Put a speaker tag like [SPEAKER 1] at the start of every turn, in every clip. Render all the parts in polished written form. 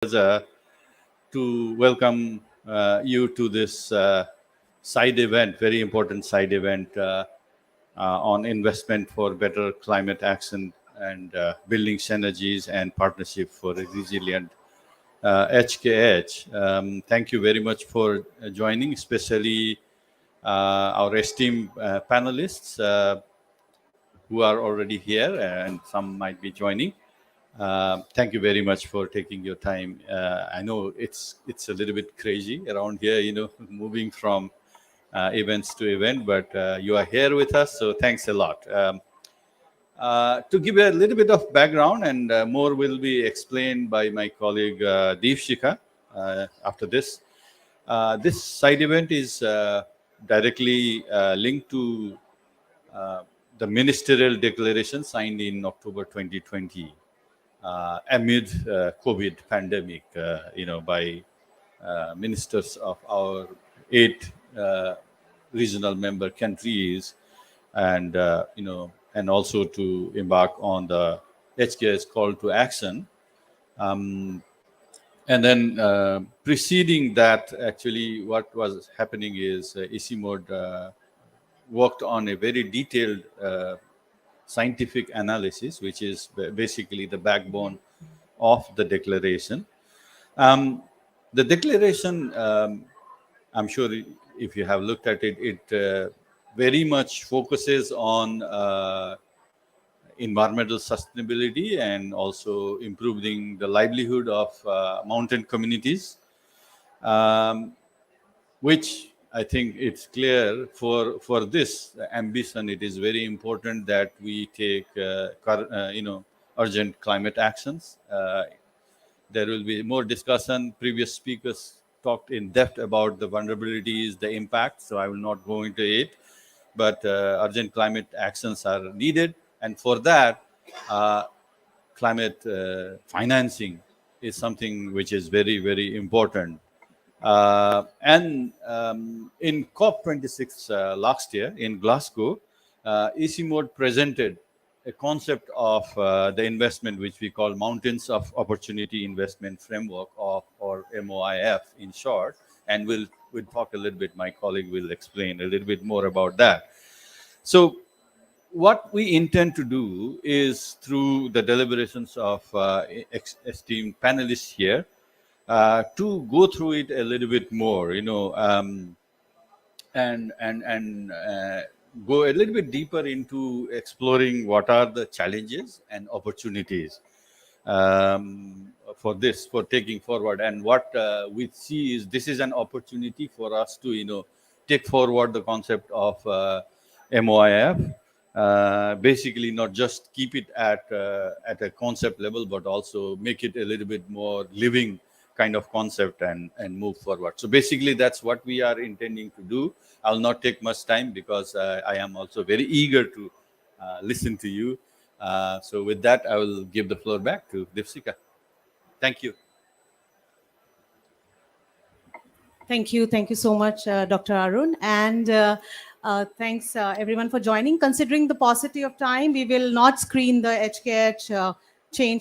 [SPEAKER 1] pleasure to welcome you to this side event, very important side event on investment for better climate action and building synergies and partnership for a resilient HKH. Thank you very much for joining, especially our esteemed panelists who are already here and some might be joining. Thank you very much for taking your time. I know it's a little bit crazy around here, moving from events to event, but you are here with us, so thanks a lot. To give a little bit of background, and more will be explained by my colleague Deepshika after this. This side event is directly linked to the ministerial declaration signed in October 2020 amid COVID pandemic, by ministers of our 8 regional member countries, and and also to embark on the HKS call to action. And then preceding that, actually, what was happening is ECMOD worked on a very detailed scientific analysis, which is basically the backbone of the declaration. The declaration, I'm sure if you have looked at it, it very much focuses on environmental sustainability and also improving the livelihood of mountain communities, which I think it's clear for this ambition. It is very important that we take urgent climate actions. There will be more discussion. Previous speakers talked in depth about the vulnerabilities, the impact, so I will not go into it. But urgent climate actions are needed, and for that, climate financing is something which is very, very important. And in COP26 last year in Glasgow, ECMOD presented a concept of the investment which we call Mountains of Opportunity Investment Framework, or MOIF in short, and we'll talk a little bit. My colleague will explain a little bit more about that. So what we intend to do is, through the deliberations of esteemed panelists here, to go through it a little bit more, and go a little bit deeper into exploring what are the challenges and opportunities for taking forward. And what we see is this is an opportunity for us to, take forward the concept of MOIF. Basically, not just keep it at a concept level, but also make it a little bit more living kind of concept and move forward. So basically, that's what we are intending to do. I'll not take much time because I am also very eager to listen to you. So with that, I will give the floor back to Deepshika. Thank you.
[SPEAKER 2] Thank you. Thank you so much, Dr. Arun. And thanks, everyone, for joining. Considering the paucity of time, we will not screen the HKH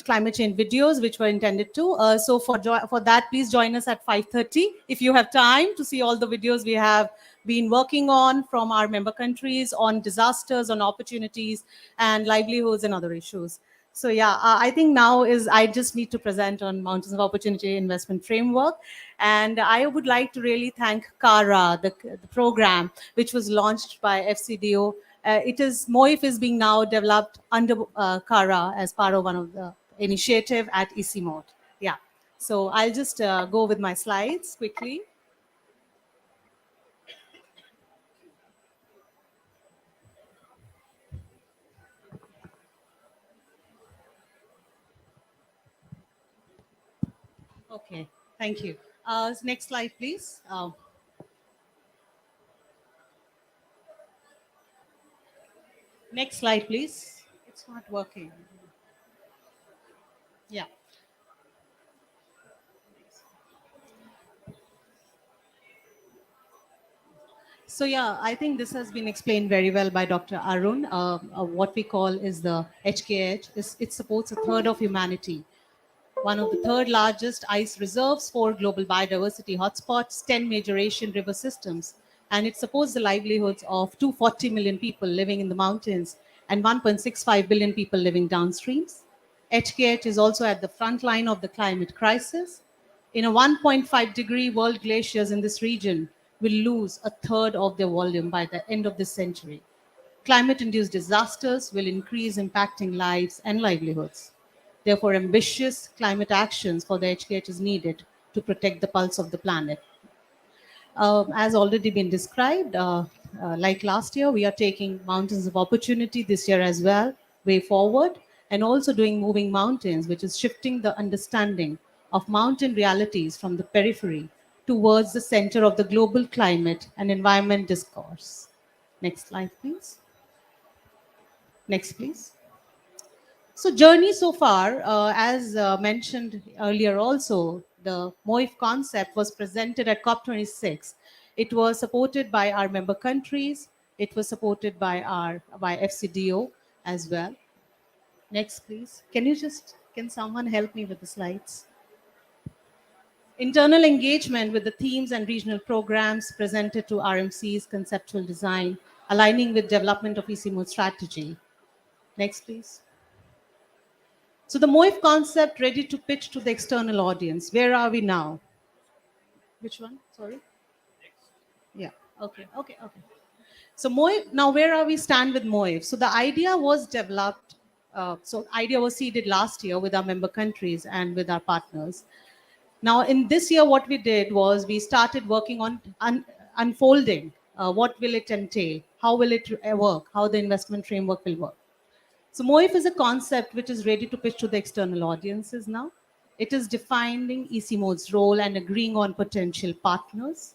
[SPEAKER 2] climate change videos, which were intended to. So for that, please join us at 5:30 if you have time to see all the videos we have been working on from our member countries on disasters, on opportunities, and livelihoods and other issues. So yeah, I think now I just need to present on Mountains of Opportunity Investment Framework. And I would like to really thank CARA, the program, which was launched by FCDO. MOIF is being now developed under CARA as part of one of the initiative at ECMOD. Yeah, so I'll just go with my slides quickly. Okay, thank you. Next slide, please. Next slide, please. It's not working. Yeah. So yeah, I think this has been explained very well by Dr. Arun. What we call is the HKH. It supports a third of humanity. one of the third largest ice reserves, 4 global biodiversity hotspots, 10 major Asian river systems, and it supports the livelihoods of 240 million people living in the mountains and 1.65 billion people living downstreams. HKH is also at the front line of the climate crisis. In a 1.5-degree world, glaciers in this region will lose a third of their volume by the end of this century. Climate induced disasters will increase, impacting lives and livelihoods. Therefore, ambitious climate actions for the HKH is needed to protect the pulse of the planet. As already been described, like last year, we are taking Mountains of Opportunity this year as well, way forward, and also doing Moving Mountains, which is shifting the understanding of mountain realities from the periphery towards the center of the global climate and environment discourse. Next slide, please. Next, please. So journey so far, as mentioned earlier also, the MOIF concept was presented at COP26. It was supported by our member countries. It was supported by FCDO as well. Next, please. Can someone help me with the slides? Internal engagement with the themes and regional programs presented to RMC's conceptual design, aligning with development of EC mode strategy. Next, please. So the MOIF concept ready to pitch to the external audience. Where are we now? Which one? Sorry. Yeah. Okay. So MOIF, now where are we stand with MOIF? So the idea was developed, idea was seeded last year with our member countries and with our partners. Now in this year, what we did was we started working on unfolding. What will it entail? How will it work? How the investment framework will work? So MOIF is a concept which is ready to pitch to the external audiences now. It is defining EC Mode's role and agreeing on potential partners.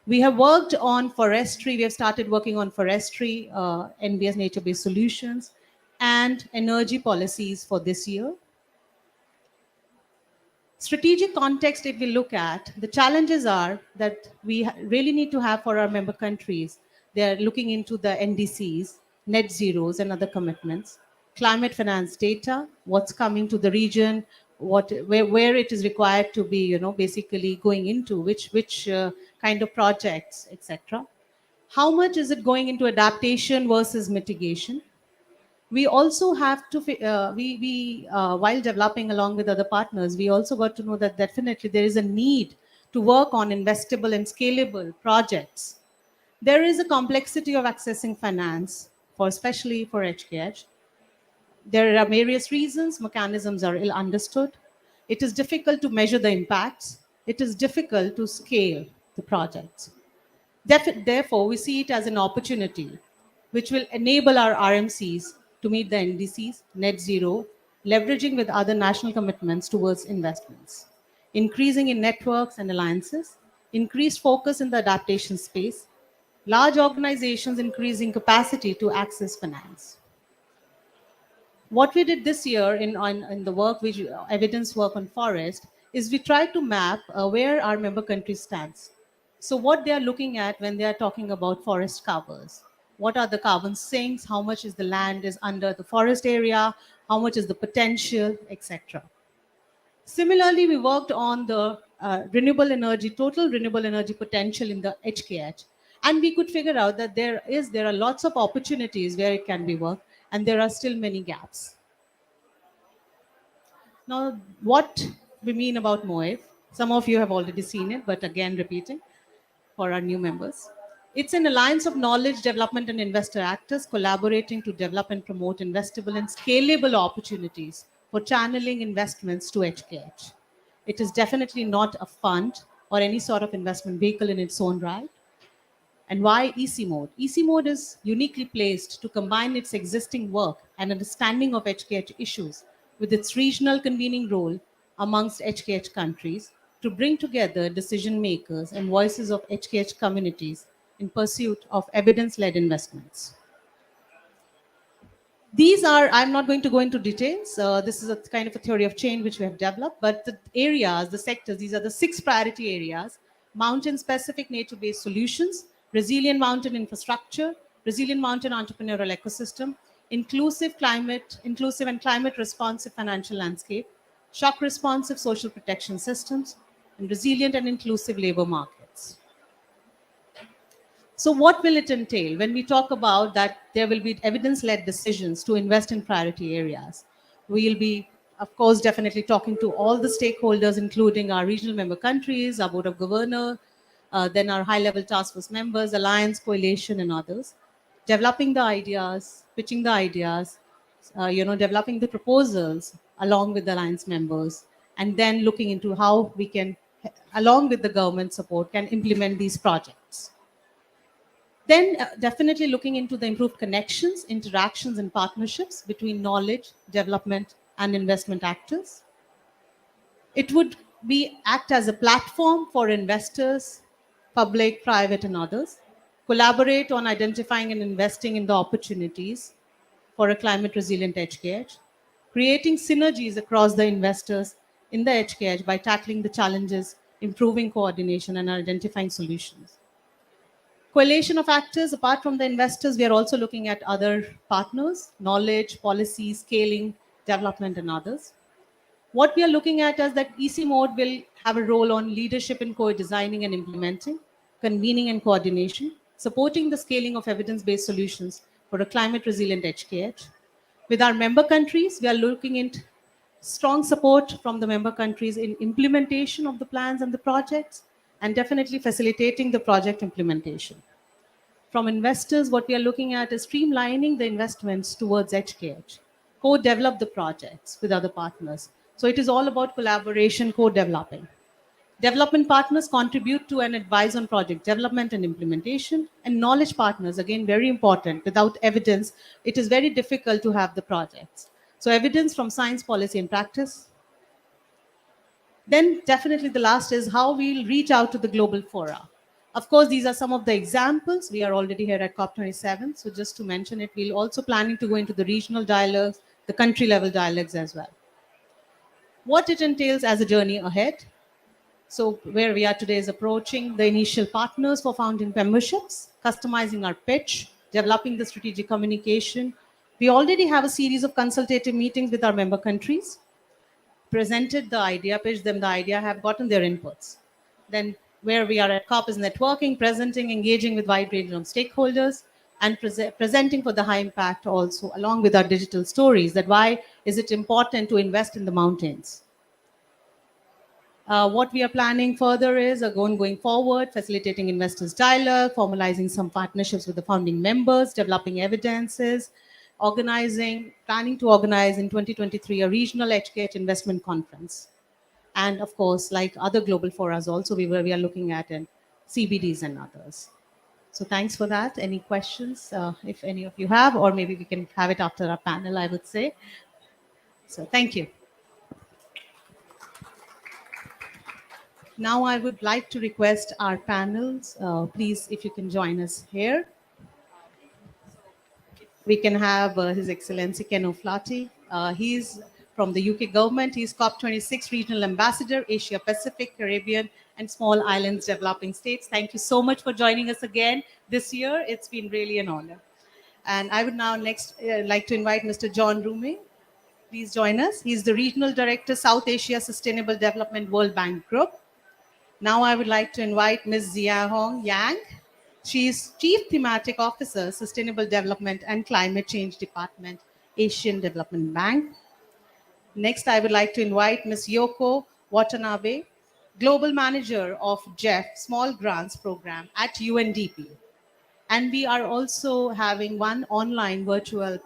[SPEAKER 2] We have worked on forestry. We have started working on forestry, NBS nature-based solutions, and energy policies for this year. Strategic context, if we look at, the challenges are that we really need to have for our member countries. They're looking into the NDCs, net zeros, and other commitments, climate finance data, what's coming to the region, where it is required to be, basically going into which kind of projects, etc. How much is it going into adaptation versus mitigation? We also have to while developing along with other partners, we also got to know that definitely there is a need to work on investable and scalable projects. There is a complexity of accessing finance, for especially for HKH. There are various reasons. Mechanisms are ill understood. It is difficult to measure the impacts. It is difficult to scale the projects. Therefore, we see it as an opportunity which will enable our RMCs to meet the NDCs, net zero, leveraging with other national commitments towards investments, increasing in networks and alliances, increased focus in the adaptation space, large organizations increasing capacity to access finance. What we did this year in the work, which evidence work on forest, is we tried to map where our member country stands. So what they are looking at when they are talking about forest covers. What are the carbon sinks? How much is the land is under the forest area? How much is the potential, etc. Similarly, we worked on the total renewable energy potential in the HKH. And we could figure out that there are lots of opportunities where it can be worked, and there are still many gaps. Now, what we mean about MOIF, some of you have already seen it, but again, repeating for our new members. It's an alliance of knowledge, development, and investor actors collaborating to develop and promote investable and scalable opportunities for channeling investments to HKH. It is definitely not a fund or any sort of investment vehicle in its own right. And why EC Mode? EC Mode is uniquely placed to combine its existing work and understanding of HKH issues with its regional convening role amongst HKH countries to bring together decision makers and voices of HKH communities in pursuit of evidence-led investments. These are, I'm not going to go into details. This is a kind of a theory of change which we have developed, but the areas, the sectors, these are the 6 priority areas: mountain-specific nature-based solutions, resilient mountain infrastructure, resilient mountain entrepreneurial ecosystem, inclusive and climate responsive financial landscape, shock responsive social protection systems, and resilient and inclusive labor markets. So, what will it entail? When we talk about that, there will be evidence led decisions to invest in priority areas. We'll be, of course, definitely talking to all the stakeholders, including our regional member countries, our Board of Governors, then our high level task force members, alliance, coalition, and others, developing the ideas, pitching the ideas, developing the proposals along with the alliance members, and then looking into how we can, along with the government support, can implement these projects. Then definitely looking into the improved connections, interactions, and partnerships between knowledge, development, and investment actors. It would be act as a platform for investors, public, private, and others, collaborate on identifying and investing in the opportunities for a climate resilient edge cage, creating synergies across the investors in the edge cage by tackling the challenges, improving coordination, and identifying solutions. Coalition of actors, apart from the investors, we are also looking at other partners, knowledge, policy, scaling, development, and others. What we are looking at is that EC mode will have a role on leadership in co-designing and implementing, convening and coordination, supporting the scaling of evidence-based solutions for a climate resilient edge cage. With our member countries, we are looking at strong support from the member countries in implementation of the plans and the projects, and definitely facilitating the project implementation. From investors, what we are looking at is streamlining the investments towards EdgeCage, co-develop the projects with other partners. So it is all about collaboration, co-developing. Development partners contribute to and advise on project development and implementation. And knowledge partners, again, very important. Without evidence, it is very difficult to have the projects. So evidence from science, policy, and practice. Then definitely the last is how we'll reach out to the global fora. Of course, these are some of the examples. We are already here at COP27. So just to mention it, we're also planning to go into the regional dialogues, the country level dialogues as well. What it entails as a journey ahead. So where we are today is approaching the initial partners for founding memberships, customizing our pitch, developing the strategic communication. We already have a series of consultative meetings with our member countries, presented the idea, pitched them the idea, have gotten their inputs. Then where we are at COP is networking, presenting, engaging with wide range of stakeholders, and presenting for the high impact also, along with our digital stories, that why is it important to invest in the mountains. What we are planning further is going forward, facilitating investors' dialogue, formalizing some partnerships with the founding members, developing evidences, planning to organize in 2023 a regional EdgeCage investment conference. And of course, like other global forums also, we are looking at in CBDs and others. So thanks for that. Any questions, if any of you have, or maybe we can have it after our panel, I would say. So thank you. Now I would like to request our panels, please, if you can join us here. We can have His Excellency Ken O'Flaherty. He's from the UK government. He's COP26 Regional Ambassador, Asia Pacific, Caribbean, and Small Islands Developing States. Thank you so much for joining us again this year. It's been really an honor. And I would now next like to invite Mr. John Rume. Please join us. He's the Regional Director, South Asia Sustainable Development World Bank Group. Now I would like to invite Ms. Zia Hong Yang. She is Chief Thematic Officer, Sustainable Development and Climate Change Department, Asian Development Bank. Next, I would like to invite Ms. Yoko Watanabe, Global Manager of GEF Small Grants Program at UNDP. And we are also having one online virtual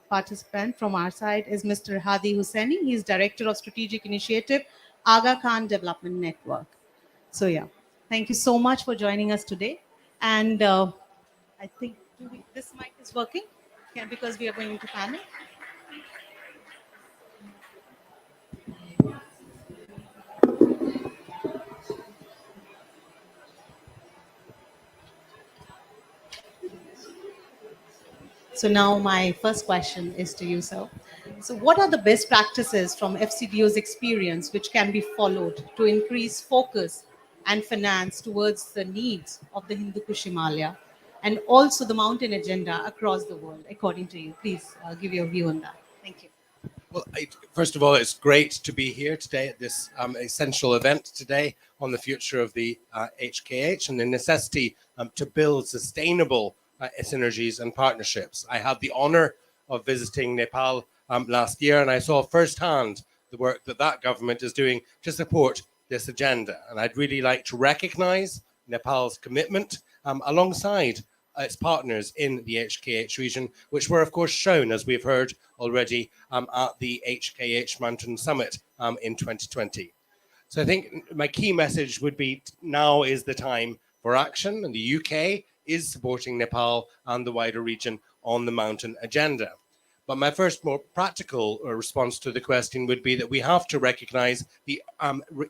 [SPEAKER 2] participant from our side is Mr. Hadi Hussaini. He is Director of Strategic Initiative, Aga Khan Development Network. So yeah, thank you so much for joining us today. And I think this mic is working because we are going into panel. So now my first question is to you, sir. So what are the best practices from FCDO's experience which can be followed to increase focus and finance towards the needs of the Hindu Kush Himalaya and also the mountain agenda across the world, according to you? Please give your view on that. Thank you.
[SPEAKER 3] Well, first of all, it's great to be here today at this essential event today on the future of the HKH and the necessity to build sustainable synergies and partnerships. I had the honor of visiting Nepal last year, and I saw firsthand the work that that government is doing to support this agenda. And I'd really like to recognize Nepal's commitment alongside its partners in the HKH region, which were, of course, shown, as we've heard already, at the HKH Mountain Summit in 2020. So I think my key message would be now is the time for action, and the UK is supporting Nepal and the wider region on the mountain agenda. But my first more practical response to the question would be that we have to recognize the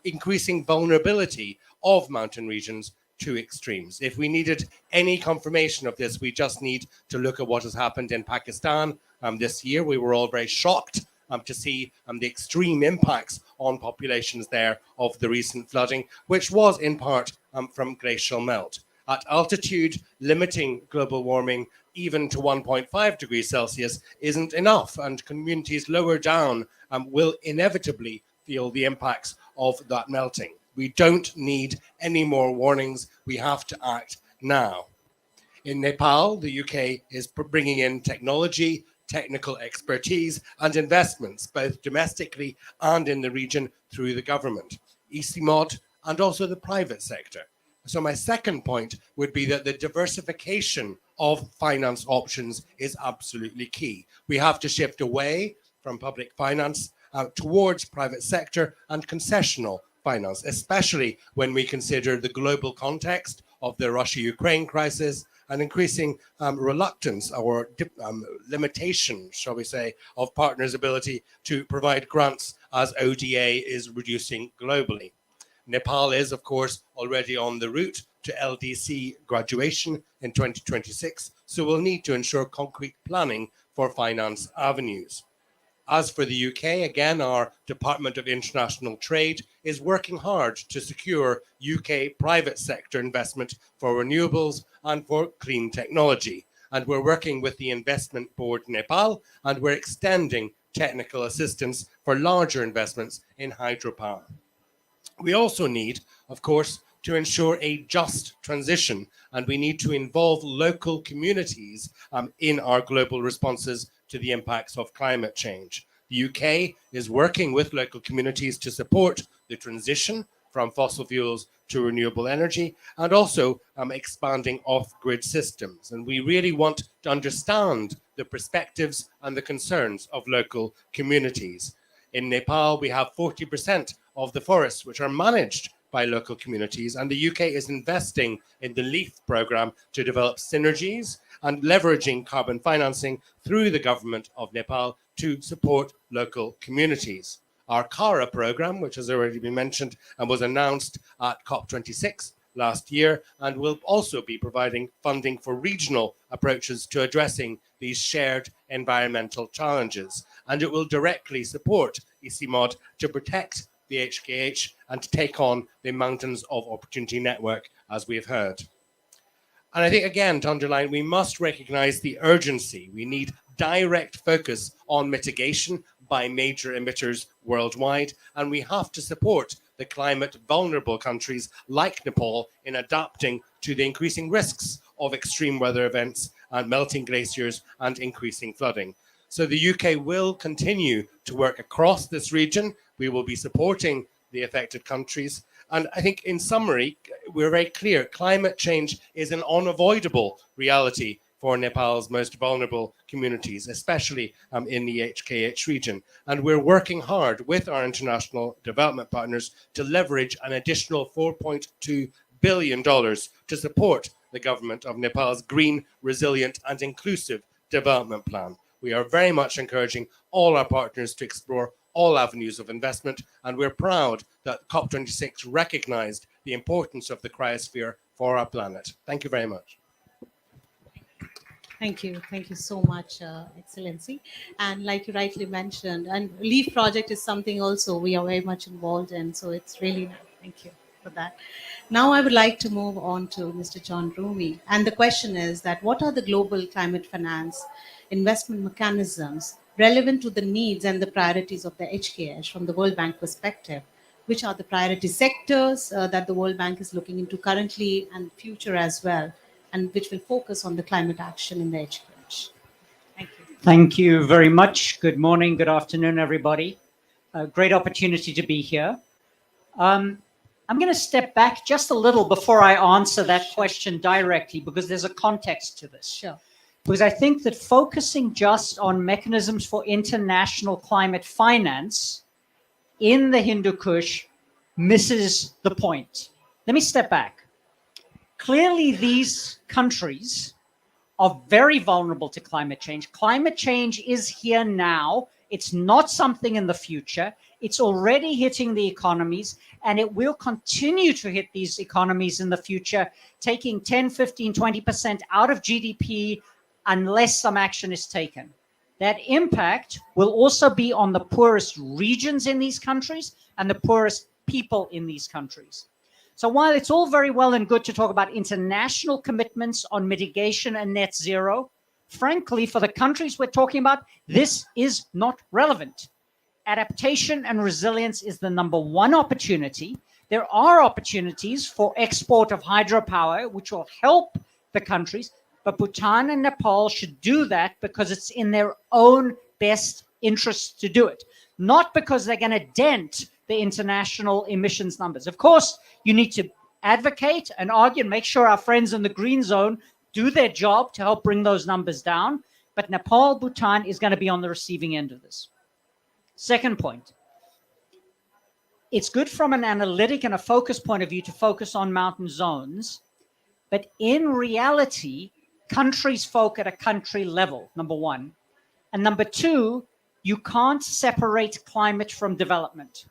[SPEAKER 3] increasing vulnerability of mountain regions to extremes. If we needed any confirmation of this, we just need to look at what has happened in Pakistan this year. We were all very shocked to see the extreme impacts on populations there of the recent flooding, which was in part from glacial melt. At altitude, limiting global warming even to 1.5 degrees Celsius isn't enough, and communities lower down will inevitably feel the impacts of that melting. We don't need any more warnings. We have to act now. In Nepal, the UK is bringing in technology, technical expertise, and investments, both domestically and in the region through the government, ECMOD, and also the private sector. So my second point would be that the diversification of finance options is absolutely key. We have to shift away from public finance towards private sector and concessional finance, especially when we consider the global context of the Russia-Ukraine crisis and increasing reluctance or limitation, shall we say, of partners' ability to provide grants as ODA is reducing globally. Nepal is, of course, already on the route to LDC graduation in 2026, so we'll need to ensure concrete planning for finance avenues. As for the UK, again, our Department of International Trade is working hard to secure UK private sector investment for renewables and for clean technology. And we're working with the Investment Board Nepal, and we're extending technical assistance for larger investments in hydropower. We also need, of course, to ensure a just transition, and we need to involve local communities in our global responses to the impacts of climate change. The UK is working with local communities to support the transition from fossil fuels to renewable energy, and also expanding off-grid systems. And we really want to understand the perspectives and the concerns of local communities. In Nepal, we have 40% of the forests which are managed by local communities, and the UK is investing in the LEAF program to develop synergies and leveraging carbon financing through the government of Nepal to support local communities. Our CARA program, which has already been mentioned and was announced at COP26 last year, and will also be providing funding for regional approaches to addressing these shared environmental challenges. And it will directly support ECMOD to protect the HKH and to take on the Mountains of Opportunity Network, as we've heard. And I think, again, to underline, we must recognize the urgency. We need direct focus on mitigation by major emitters worldwide, and we have to support the climate vulnerable countries like Nepal in adapting to the increasing risks of extreme weather events and melting glaciers and increasing flooding. So the UK will continue to work across this region. We will be supporting the affected countries. And I think in summary, we're very clear, climate change is an unavoidable reality for Nepal's most vulnerable communities, especially in the HKH region. And we're working hard with our international development partners to leverage an additional $4.2 billion to support the government of Nepal's green, resilient and inclusive development plan. We are very much encouraging all our partners to explore all avenues of investment, and we're proud that COP26 recognized the importance of the cryosphere for our planet. Thank you very much.
[SPEAKER 2] Thank you. Thank you so much, Excellency. And like you rightly mentioned, and LEAF project is something also we are very much involved in. So it's really, thank you for that. Now I would like to move on to Mr. John Rumi. And the question is that what are the global climate finance investment mechanisms relevant to the needs and the priorities of the HKH from the World Bank perspective. Which are the priority sectors that the World Bank is looking into currently and future as well, and which will focus on the climate action in the HKH? Thank you.
[SPEAKER 4] Thank you very much. Good morning, good afternoon, everybody. A great opportunity to be here. I'm going to step back just a little before I answer that question directly, because there's a context to this.
[SPEAKER 2] Sure.
[SPEAKER 4] Because I think that focusing just on mechanisms for international climate finance in the Hindu Kush misses the point. Let me step back. Clearly, these countries are very vulnerable to climate change. Climate change is here now. It's not something in the future. It's already hitting the economies, and it will continue to hit these economies in the future, taking 10, 15, 20% out of GDP unless some action is taken. That impact will also be on the poorest regions in these countries and the poorest people in these countries. So while it's all very well and good to talk about international commitments on mitigation and net zero, frankly, for the countries we're talking about, this is not relevant. Adaptation and resilience is the number one opportunity. There are opportunities for export of hydropower, which will help the countries, but Bhutan and Nepal should do that because it's in their own best interest to do it, not because they're going to dent the international emissions numbers. Of course, you need to advocate and argue and make sure our friends in the green zone do their job to help bring those numbers down. But Nepal, Bhutan is going to be on the receiving end of this. Second point, it's good from an analytic and a focus point of view to focus on mountain zones. But in reality, countries folk at a country level, number one. And number two, you can't separate climate from development.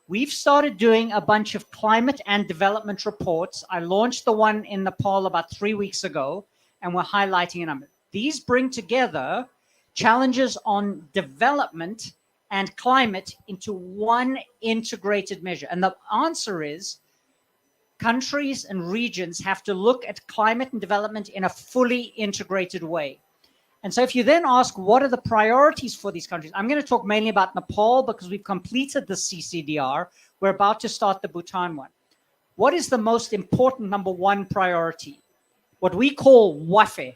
[SPEAKER 4] We've started doing a bunch of climate and development reports. I launched the one in Nepal about 3 weeks ago, and we're highlighting a number. These bring together challenges on development and climate into one integrated measure. And the answer is countries and regions have to look at climate and development in a fully integrated way. And so if you then ask, what are the priorities for these countries? I'm going to talk mainly about Nepal because we've completed the CCDR. We're about to start the Bhutan one. What is the most important number one priority? What we call WAFE,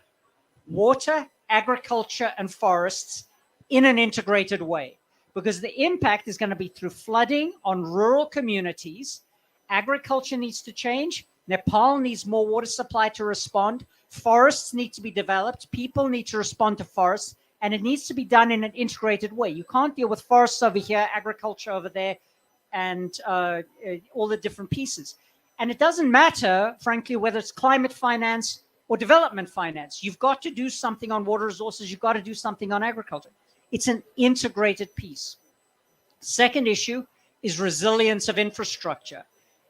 [SPEAKER 4] water, agriculture, and forests in an integrated way. Because the impact is going to be through flooding on rural communities. Agriculture needs to change. Nepal needs more water supply to respond. Forests need to be developed. People need to respond to forests. And it needs to be done in an integrated way. You can't deal with forests over here, agriculture over there, and all the different pieces. And it doesn't matter, frankly, whether it's climate finance or development finance. You've got to do something on water resources. You've got to do something on agriculture. It's an integrated piece. Second issue is resilience of infrastructure.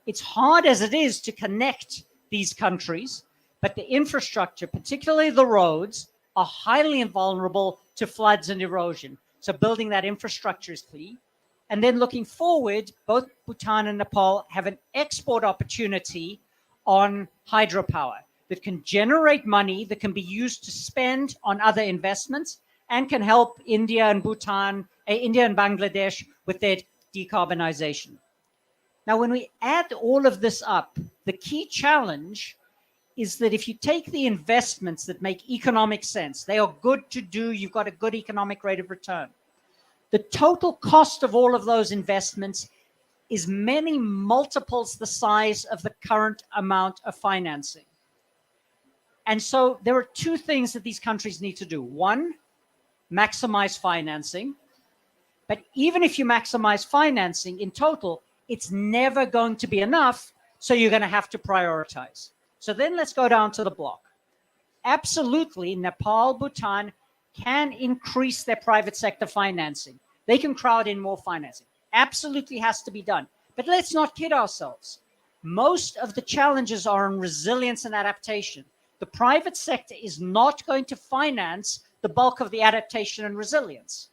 [SPEAKER 4] It's hard as it is to connect these countries, but the infrastructure, particularly the roads, are highly vulnerable to floods and erosion. So building that infrastructure is key. And then looking forward, both Bhutan and Nepal have an export opportunity on hydropower that can generate money that can be used to spend on other investments and can help India and Bangladesh with their decarbonization. Now, when we add all of this up, the key challenge is that if you take the investments that make economic sense, they are good to do, you've got a good economic rate of return. The total cost of all of those investments is many multiples the size of the current amount of financing. And so there are two things that these countries need to do. One, maximize financing. But even if you maximize financing in total, it's never going to be enough. So you're going to have to prioritize. So then let's go down to the block. Absolutely, Nepal, Bhutan can increase their private sector financing. They can crowd in more financing. Absolutely has to be done. But let's not kid ourselves. Most of the challenges are on resilience and adaptation. The private sector is not going to finance the bulk of the adaptation and resilience.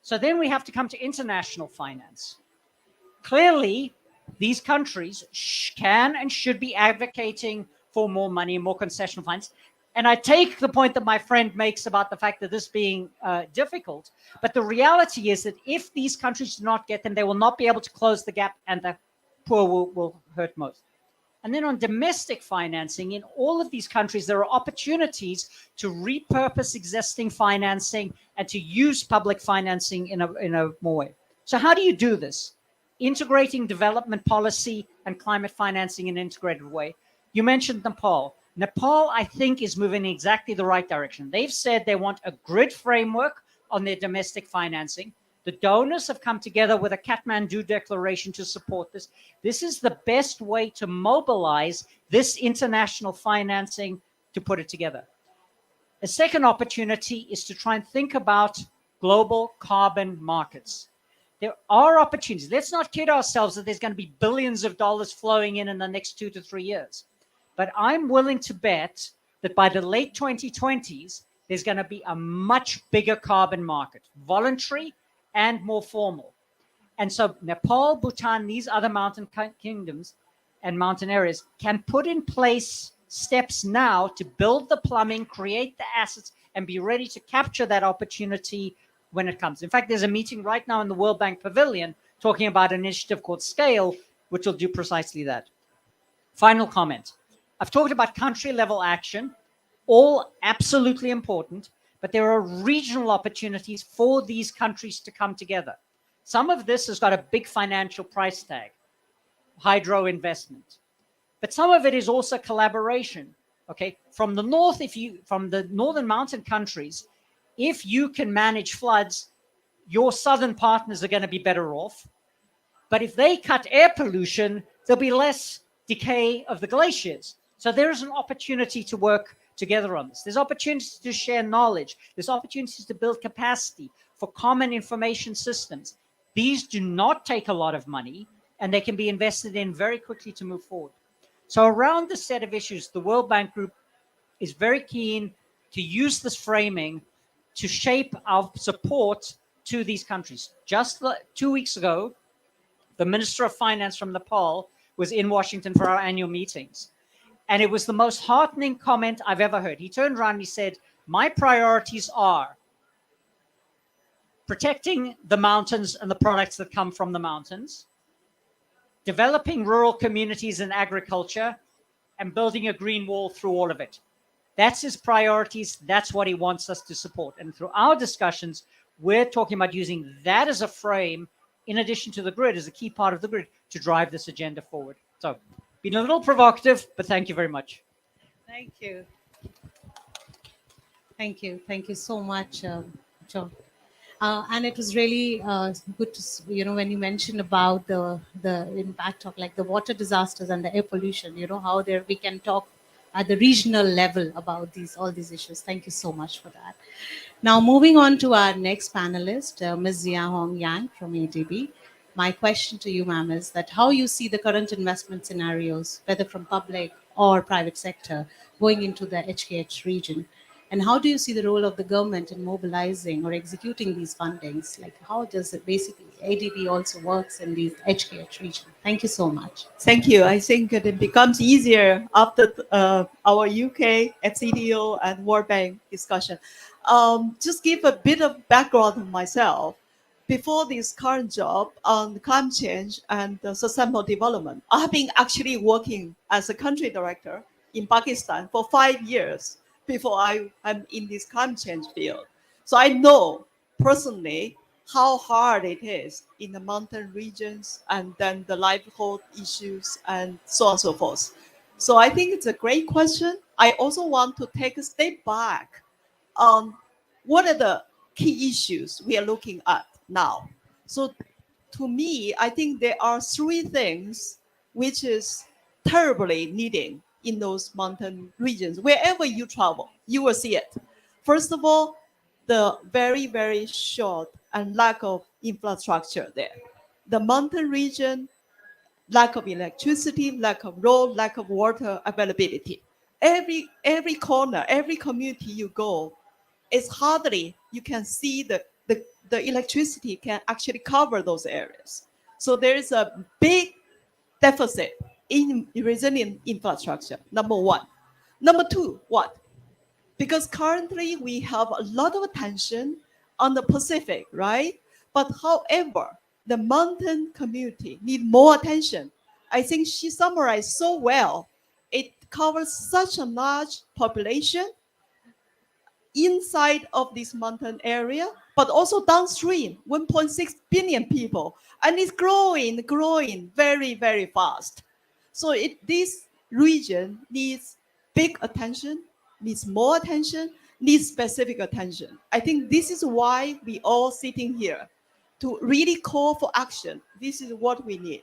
[SPEAKER 4] So then we have to come to international finance. Clearly, these countries can and should be advocating for more money and more concessional finance. And I take the point that my friend makes about the fact that this being difficult. But the reality is that if these countries do not get them, they will not be able to close the gap, and the poor will hurt most. And then on domestic financing, in all of these countries, there are opportunities to repurpose existing financing and to use public financing in a more way. So how do you do this? Integrating development policy and climate financing in an integrated way. You mentioned Nepal. Nepal, I think, is moving in exactly the right direction. They've said they want a grid framework on their domestic financing. The donors have come together with a Kathmandu declaration to support this. This is the best way to mobilize this international financing to put it together. A second opportunity is to try and think about global carbon markets. There are opportunities. Let's not kid ourselves that there's going to be billions of dollars flowing in the next 2 to 3 years. But I'm willing to bet that by the late 2020s, there's going to be a much bigger carbon market, voluntary and more formal. And so Nepal, Bhutan, these other mountain kingdoms and mountain areas can put in place steps now to build the plumbing, create the assets, and be ready to capture that opportunity when it comes. In fact, there's a meeting right now in the World Bank Pavilion talking about an initiative called Scale, which will do precisely that. Final comment. I've talked about country level action, all absolutely important, but there are regional opportunities for these countries to come together. Some of this has got a big financial price tag, hydro investment, but some of it is also collaboration. Okay, from the north, from the northern mountain countries, if you can manage floods, your southern partners are going to be better off. But if they cut air pollution, there'll be less decay of the glaciers. So there is an opportunity to work together on this. There's opportunities to share knowledge. There's opportunities to build capacity for common information systems. These do not take a lot of money, and they can be invested in very quickly to move forward. So around this set of issues, the World Bank Group is very keen to use this framing to shape our support to these countries. Just 2 weeks ago, the Minister of Finance from Nepal was in Washington for our annual meetings. And it was the most heartening comment I've ever heard. He turned around and he said, my priorities are protecting the mountains and the products that come from the mountains, developing rural communities and agriculture, and building a green wall through all of it. That's his priorities. That's what he wants us to support. And through our discussions, we're talking about using that as a frame, in addition to the grid, as a key part of the grid, to drive this agenda forward. So, been a little provocative, but thank you very much.
[SPEAKER 2] Thank you. Thank you. Thank you so much, John. And it was really good to, when you mentioned about the impact of like the water disasters and the air pollution, how there we can talk at the regional level about all these issues. Thank you so much for that. Now, moving on to our next panelist, Ms. Zia Hong Yang from ADB. My question to you, ma'am, is that how you see the current investment scenarios, whether from public or private sector, going into the HKH region? And how do you see the role of the government in mobilizing or executing these fundings? Like, how does it basically, ADB also works in the HKH region? Thank you so much.
[SPEAKER 5] Thank you. I think it becomes easier after our UK, XCDO, and World Bank discussion. Just give a bit of background on myself. Before this current job on climate change and sustainable development, I have been actually working as a country director in Pakistan for 5 years before I'm in this climate change field. So I know personally how hard it is in the mountain regions and then the livelihood issues and so on and so forth. So I think it's a great question. I also want to take a step back on what are the key issues we are looking at now. So to me, I think there are 3 things which is terribly needing in those mountain regions. Wherever you travel, you will see it. First of all, the very, very short and lack of infrastructure there. The mountain region, lack of electricity, lack of road, lack of water availability. Every corner, every community you go, it's hardly you can see the electricity can actually cover those areas. So there is a big deficit in resilient infrastructure, number 1. Number 2, what? Because currently we have a lot of attention on the Pacific, right? But however, the mountain community need more attention. I think she summarized so well. It covers such a large population inside of this mountain area, but also downstream, 1.6 billion people, and it's growing very, very fast. So this region needs big attention, needs more attention, needs specific attention. I think this is why we all sitting here to really call for action. This is what we need.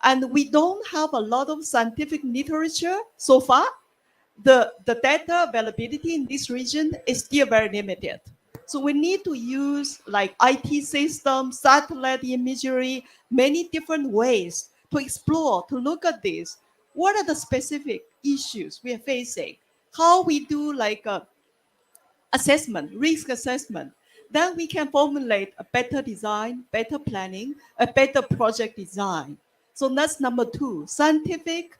[SPEAKER 5] And we don't have a lot of scientific literature so far. The data availability in this region is still very limited. So we need to use like IT systems, satellite imagery, many different ways to explore, to look at this. What are the specific issues we are facing? How we do like a assessment, risk assessment. Then we can formulate a better design, better planning, a better project design. So that's number two. Scientific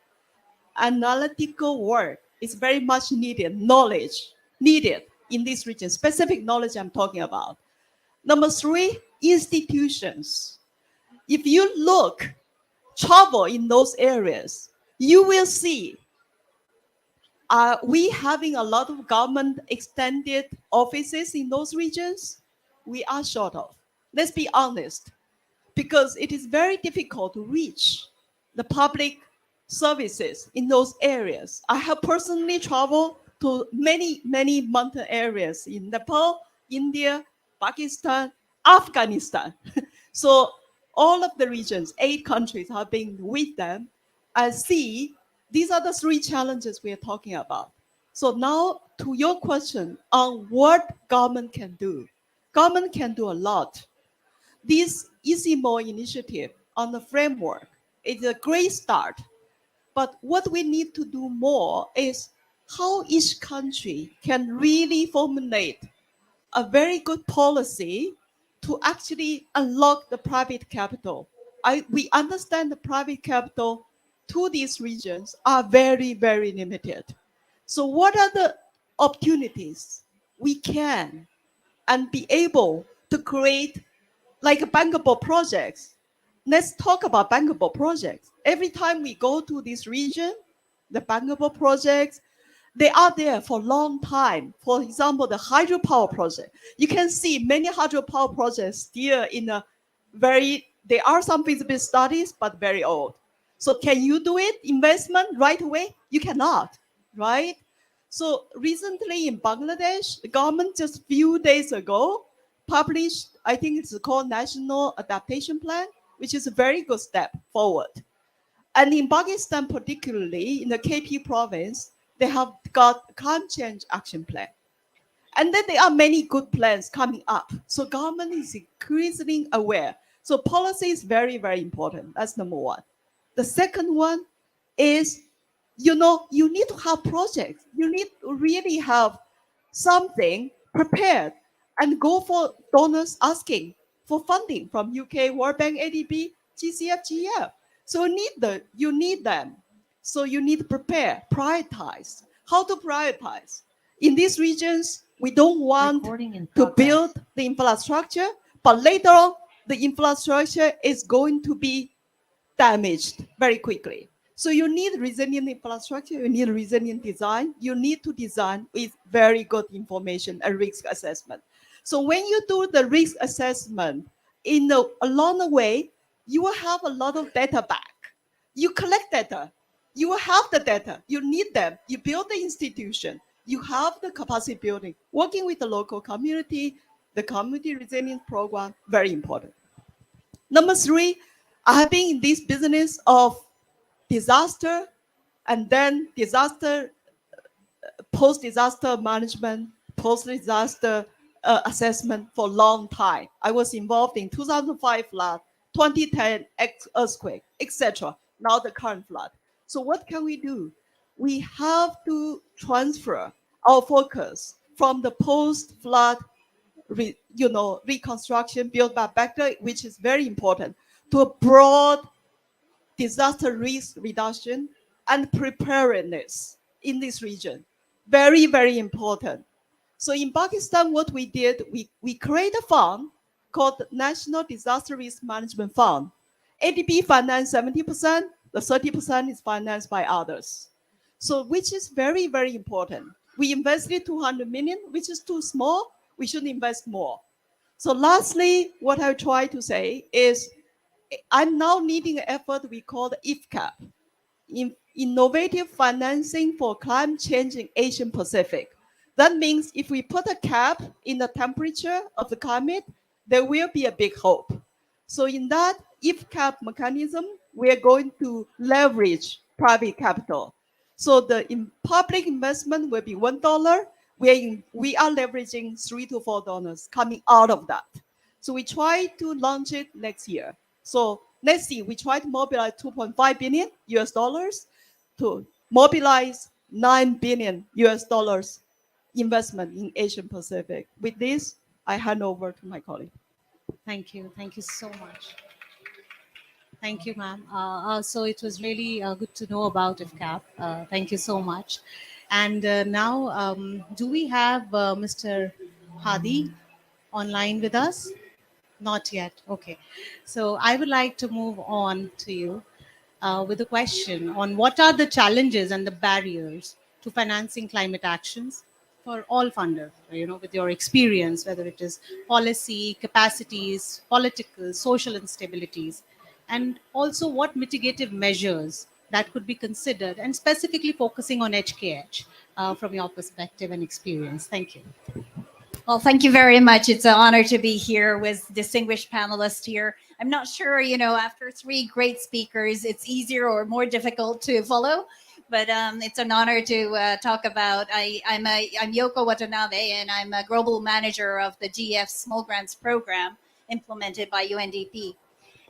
[SPEAKER 5] analytical work is very much needed, knowledge needed in this region, specific knowledge I'm talking about. Number three, institutions. If you travel in those areas, you will see are we having a lot of government extended offices in those regions? We are short of. Let's be honest, because it is very difficult to reach the public services in those areas. I have personally traveled to many, many mountain areas in Nepal, India, Pakistan, Afghanistan. So all of the regions, 8 countries, have been with them. I see these are the 3 challenges we are talking about. So now to your question on what government can do. Government can do a lot. This Easy More initiative on the framework is a great start. But what we need to do more is how each country can really formulate a very good policy to actually unlock the private capital. We understand the private capital to these regions are very, very limited. So what are the opportunities we can and be able to create like bankable projects? Let's talk about bankable projects. Every time we go to this region, the bankable projects, they are there for a long time. For example, the hydropower project. You can see many hydropower projects still in a there are some feasibility studies, but very old. So can you do it, investment right away? You cannot, right? So recently in Bangladesh, the government just few days ago published, I think it's called National Adaptation Plan, which is a very good step forward. And in Pakistan, particularly in the KP province, they have got climate change action plan. And then there are many good plans coming up. So government is increasingly aware. So policy is very, very important. That's number one. The second one is, you need to have projects. You need to really have something prepared and go for donors asking for funding from UK, World Bank, ADB, GCF, GF. So you need them. So you need to prepare, prioritize. How to prioritize? In these regions, we don't want to build the infrastructure, but later on, the infrastructure is going to be damaged very quickly. So you need resilient infrastructure, you need resilient design, you need to design with very good information and risk assessment. So when you do the risk assessment along the way, you will have a lot of data back. You collect data, you will have the data, you need them, you build the institution, you have the capacity building, working with the local community, the community resilience program, very important. Number 3, I have been in this business of disaster and then post-disaster management, post-disaster assessment for a long time. I was involved in 2005 flood, 2010 earthquake, etc. Now the current flood. So what can we do? We have to transfer our focus from the post-flood reconstruction, build back better, which is very important, to a broad disaster risk reduction and preparedness in this region. Very, very important. So in Pakistan, what we did, we created a fund called National Disaster Risk Management Fund. ADB financed 70%, the 30% is financed by others. So which is very, very important. We invested 200 million, which is too small. We should invest more. So lastly, what I try to say is I'm now leading an effort we call the IFCAP, innovative financing for climate change in Asian Pacific. That means if we put a cap in the temperature of the climate, there will be a big hope. So in that if cap mechanism, we are going to leverage private capital. So the public investment will be $1. We are leveraging $3 to $4 coming out of that. So we try to launch it next year. So let's see, we try to mobilize 2.5 billion US dollars to mobilize 9 billion US dollars investment in Asian Pacific. With this, I hand over to my colleague.
[SPEAKER 2] Thank you. Thank you so much. Thank you, ma'am. So it was really good to know about IFCAP. Thank you so much. And now, do we have Mr. Hadi online with us? Not yet. Okay. So I would like to move on to you with a question on what are the challenges and the barriers to financing climate actions for all funders, with your experience, whether it is policy, capacities, political, social instabilities, and also what mitigative measures that could be considered, and specifically focusing on HKH from your perspective and experience. Thank you.
[SPEAKER 6] Well, thank you very much. It's an honor to be here with distinguished panelists here. I'm not sure, after three great speakers, it's easier or more difficult to follow, but it's an honor to talk about. I'm Yoko Watanabe, and I'm a global manager of the GF Small Grants Program implemented by UNDP.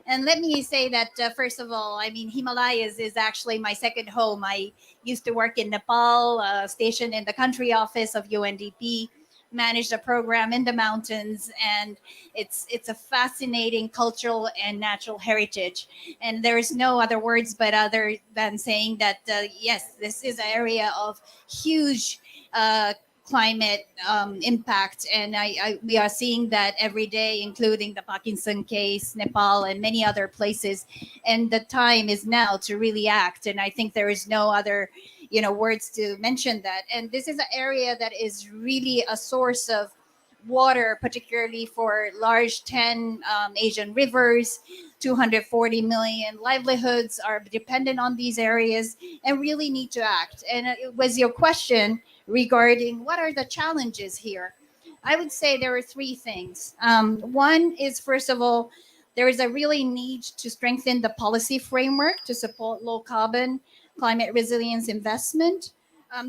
[SPEAKER 6] And let me say that, first of all, Himalayas is actually my second home. I used to work in Nepal, stationed in the country office of UNDP, managed a program in the mountains, and it's a fascinating cultural and natural heritage. And there's no other words but other than saying that, yes, this is an area of huge climate impact, and we are seeing that every day, including the Pakistan case, Nepal, and many other places. And the time is now to really act. And I think there is no other, words to mention that. And this is an area that is really a source of water, particularly for large 10 Asian rivers. 240 million livelihoods are dependent on these areas and really need to act. And it was your question regarding what are the challenges here. I would say there are three things. One is, first of all, there is a really need to strengthen the policy framework to support low carbon climate resilience investment.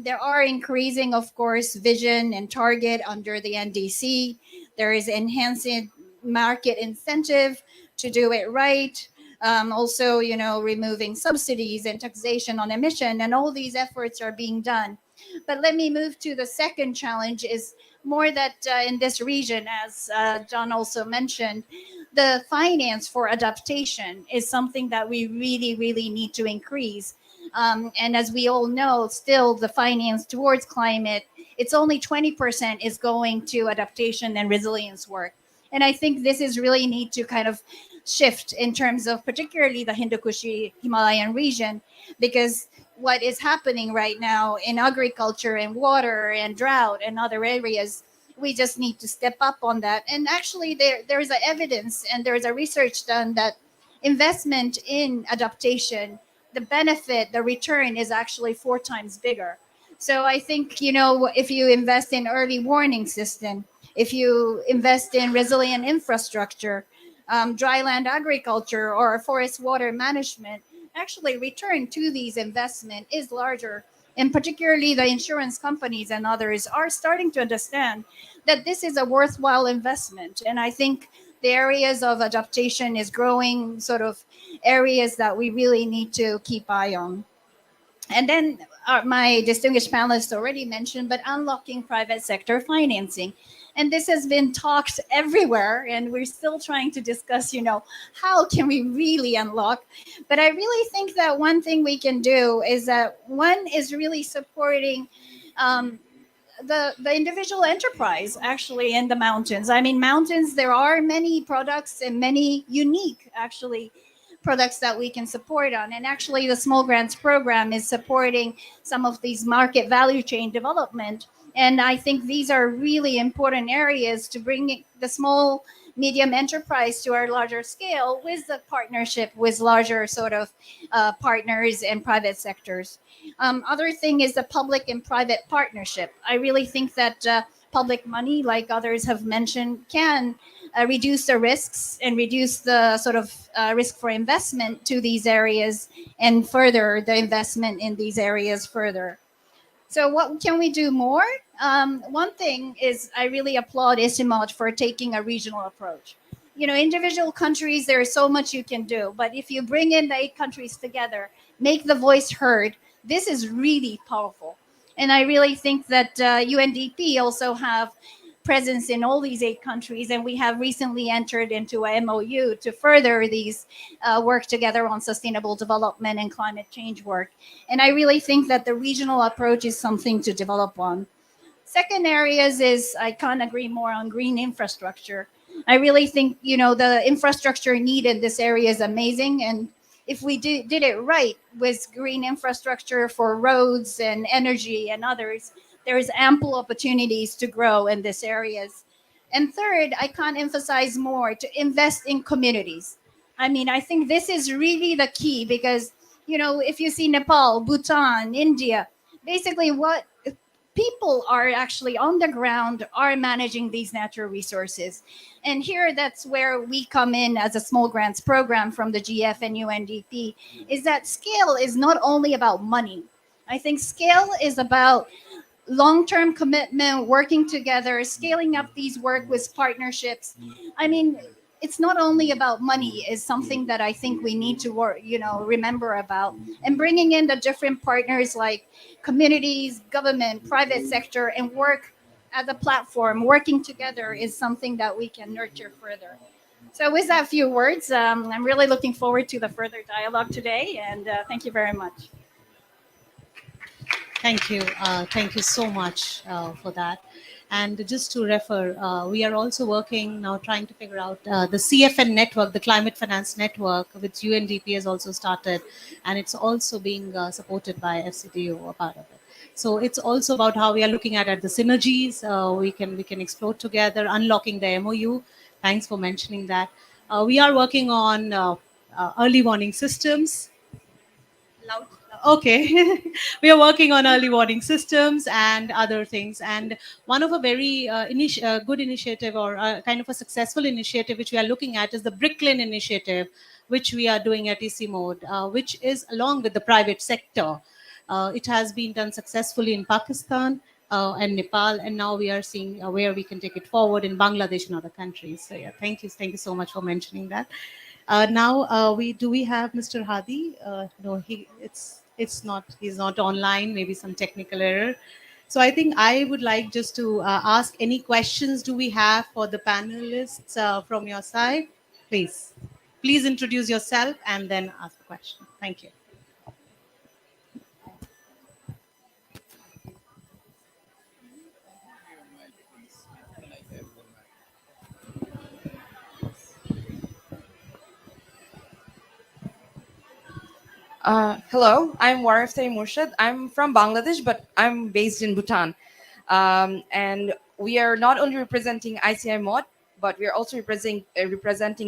[SPEAKER 6] There are increasing, of course, vision and target under the NDC. There is enhancing market incentive to do it right. Also, removing subsidies and taxation on emission, and all these efforts are being done. But let me move to the second challenge is more that in this region, as John also mentioned, the finance for adaptation is something that we really, really need to increase. And as we all know, still the finance towards climate, it's only 20% is going to adaptation and resilience work. And I think this is really need to kind of shift in terms of particularly the Hindu Kushi Himalayan region, because what is happening right now in agriculture and water and drought and other areas, we just need to step up on that. And actually there is a evidence and there is a research done that investment in adaptation, the benefit, the return is actually 4 times bigger. So I think, if you invest in early warning system, if you invest in resilient infrastructure, dryland agriculture or forest water management, actually return to these investment is larger. And particularly the insurance companies and others are starting to understand that this is a worthwhile investment. And I think the areas of adaptation is growing, sort of areas that we really need to keep eye on. And then my distinguished panelists already mentioned, but unlocking private sector financing. And this has been talked everywhere, and we're still trying to discuss, how can we really unlock? But I really think that one thing we can do is that one is really supporting um, the individual enterprise actually in the mountains. I mean, mountains, there are many products and many unique actually products that we can support on. And actually, the small grants program is supporting some of these market value chain development. And I think these are really important areas to bring the small medium enterprise to our larger scale with the partnership with larger sort of partners and private sectors. Other thing is the public and private partnership. I really think that public money, like others have mentioned, can reduce the risks and reduce the sort of risk for investment to these areas and further the investment in these areas further. So what can we do more? One thing is I really applaud Isimod for taking a regional approach. You know, individual countries, there is so much you can do, but if you bring in the 8 countries together, make the voice heard, this is really powerful. And I really think that UNDP also have presence in all these 8 countries, and we have recently entered into a MOU to further these work together on sustainable development and climate change work. And I really think that the regional approach is something to develop on. Second areas is I can't agree more on green infrastructure. I really think, you know, the infrastructure need in this area is amazing. And if we did it right with green infrastructure for roads and energy and others, there is ample opportunities to grow in these areas. And third, I can't emphasize more to invest in communities. I mean, I think this is really the key because, you know, if you see Nepal, Bhutan, India, basically what people are actually on the ground are managing these natural resources. And here that's where we come in as a small grants program from the GF and UNDP, is that scale is not only about money. I think scale is about long-term commitment, working together, scaling up these work with partnerships. I mean, it's not only about money is something that I think we need to work, you know, remember about, and bringing in the different partners like communities, government, private sector, and work as a platform, working together is something that we can nurture further. So with that few words, I'm really looking forward to the further dialogue today, and thank you very much.
[SPEAKER 2] Thank you. Thank you so much for that. And just to refer, we are also working now trying to figure out the CFN network, the Climate Finance Network, which UNDP has also started, and it's also being supported by FCDO, a part of it. So it's also about how we are looking at the synergies. We can explore together, unlocking the MOU. Thanks for mentioning that. We are working on early warning systems. Loud. Okay. We are working on early warning systems and other things. And one of a very good initiative, or kind of a successful initiative which we are looking at, is the Bricklin initiative, which we are doing at EC Mode, which is along with the private sector. It has been done successfully in Pakistan and Nepal, and now we are seeing where we can take it forward in Bangladesh and other countries. So yeah, thank you so much for mentioning that. Now we have Mr. Hadi? No, it's not. He's not online. Maybe some technical error. So I think I would like just to ask any questions do we have for the panelists from your side, please. Please introduce yourself and then ask the question. Thank you.
[SPEAKER 7] Hello, I'm Warifte Murshid. I'm from Bangladesh, but I'm based in Bhutan. And we are not only representing ICI Mod, but we are also representing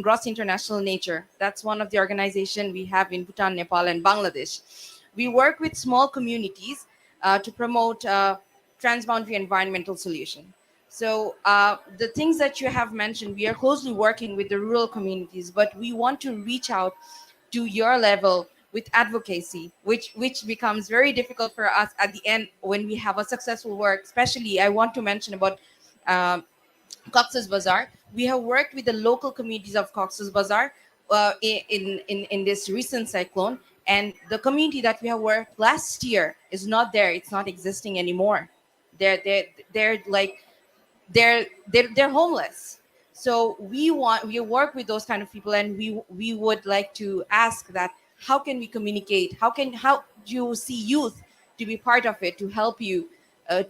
[SPEAKER 7] Gross International Nature. That's one of the organizations we have in Bhutan, Nepal, and Bangladesh. We work with small communities to promote transboundary environmental solution. So the things that you have mentioned, we are closely working with the rural communities, but we want to reach out to your level with advocacy, which becomes very difficult for us at the end when we have a successful work. Especially, I want to mention about Cox's Bazar. We have worked with the local communities of Cox's Bazar in this recent cyclone, and the community that we have worked last year is not there. It's not existing anymore. They're like they're homeless. So we work with those kind of people, and we would like to ask that how can we communicate, how do you see youth to be part of it, to help you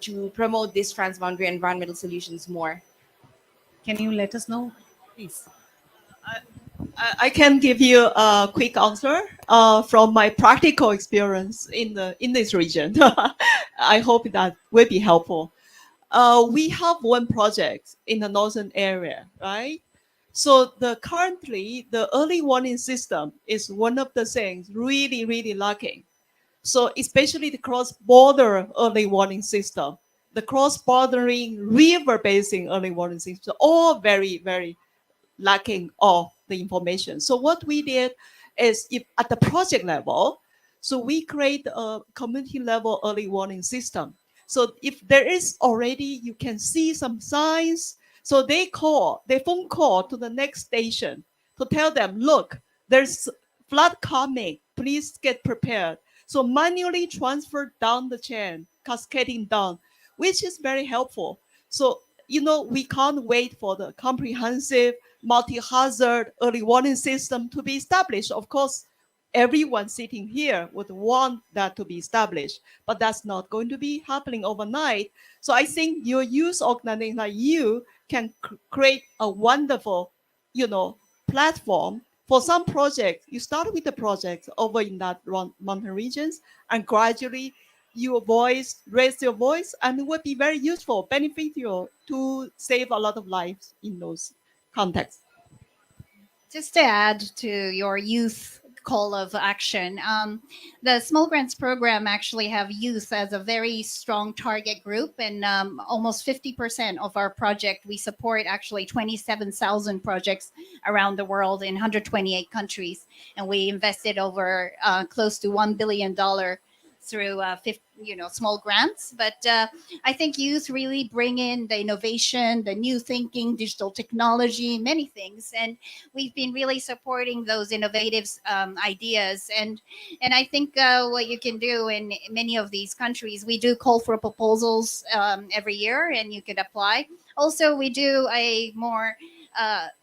[SPEAKER 7] to promote these transboundary environmental solutions more?
[SPEAKER 2] Can you let us know, please?
[SPEAKER 5] I can give you a quick answer from my practical experience in this region. I hope that will be helpful. We have one project in the northern area, right? So currently the early warning system is one of the things really lacking. So especially the cross-border early warning system, the cross-bordering river basin early warning system, all very lacking of the information. So what we did is, if at the project level, so we create a community level early warning system. So if there is already, you can see some signs. So they phone call to the next station to tell them, look, there's flood coming, please get prepared. So manually transfer down the chain, cascading down, which is very helpful. So, we can't wait for the comprehensive multi-hazard early warning system to be established. Of course, everyone sitting here would want that to be established, but that's not going to be happening overnight. So I think your youth organization like you can create a wonderful, platform for some projects. You start with the projects over in that mountain regions, and gradually raise your voice, and it would be very useful, beneficial to save a lot of lives in those contexts.
[SPEAKER 6] Just to add to your youth call of action, the Small Grants program actually have youth as a very strong target group, and almost 50% of our project, we support actually 27,000 projects around the world in 128 countries, and we invested over close to $1 billion through small grants. But I think youth really bring in the innovation, the new thinking, digital technology, many things, and we've been really supporting those innovative ideas. And I think what you can do in many of these countries, we do call for proposals every year, and you could apply. Also, we do a more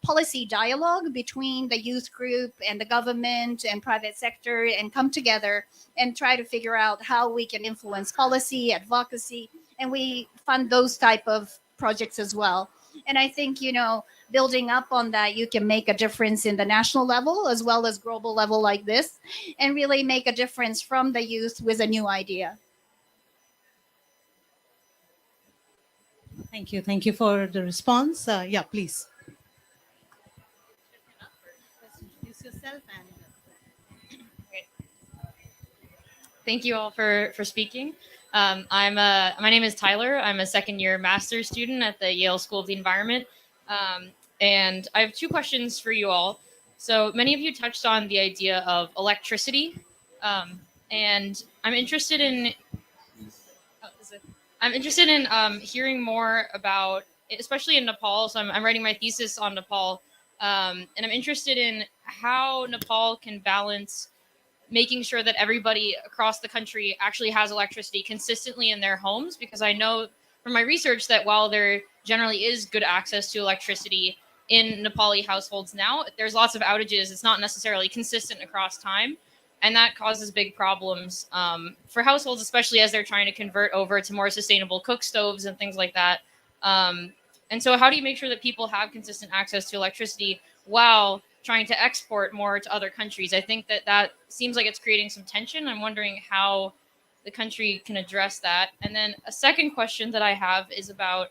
[SPEAKER 6] policy dialogue between the youth group and the government and private sector, and come together and try to figure out how we can influence policy, advocacy, and we fund those type of projects as well. And I think, building up on that, you can make a difference in the national level as well as global level like this, and really make a difference from the youth with a new idea.
[SPEAKER 2] Thank you. Thank you for the response. Yeah, please. Introduce yourself and
[SPEAKER 8] Thank you all for speaking. My name is Tyler. I'm a second year master's student at the Yale School of the Environment. And I have two questions for you all. So many of you touched on the idea of electricity. And I'm interested in hearing more about, especially in Nepal. So I'm writing my thesis on Nepal. And I'm interested in how Nepal can balance making sure that everybody across the country actually has electricity consistently in their homes, because I know from my research that while there generally is good access to electricity in Nepali households now, there's lots of outages. It's not necessarily consistent across time, and that causes big problems for households, especially as they're trying to convert over to more sustainable cook stoves and things like that. And so how do you make sure that people have consistent access to electricity while trying to export more to other countries? I think that seems like it's creating some tension. I'm wondering how the country can address that. And then a second question that I have is about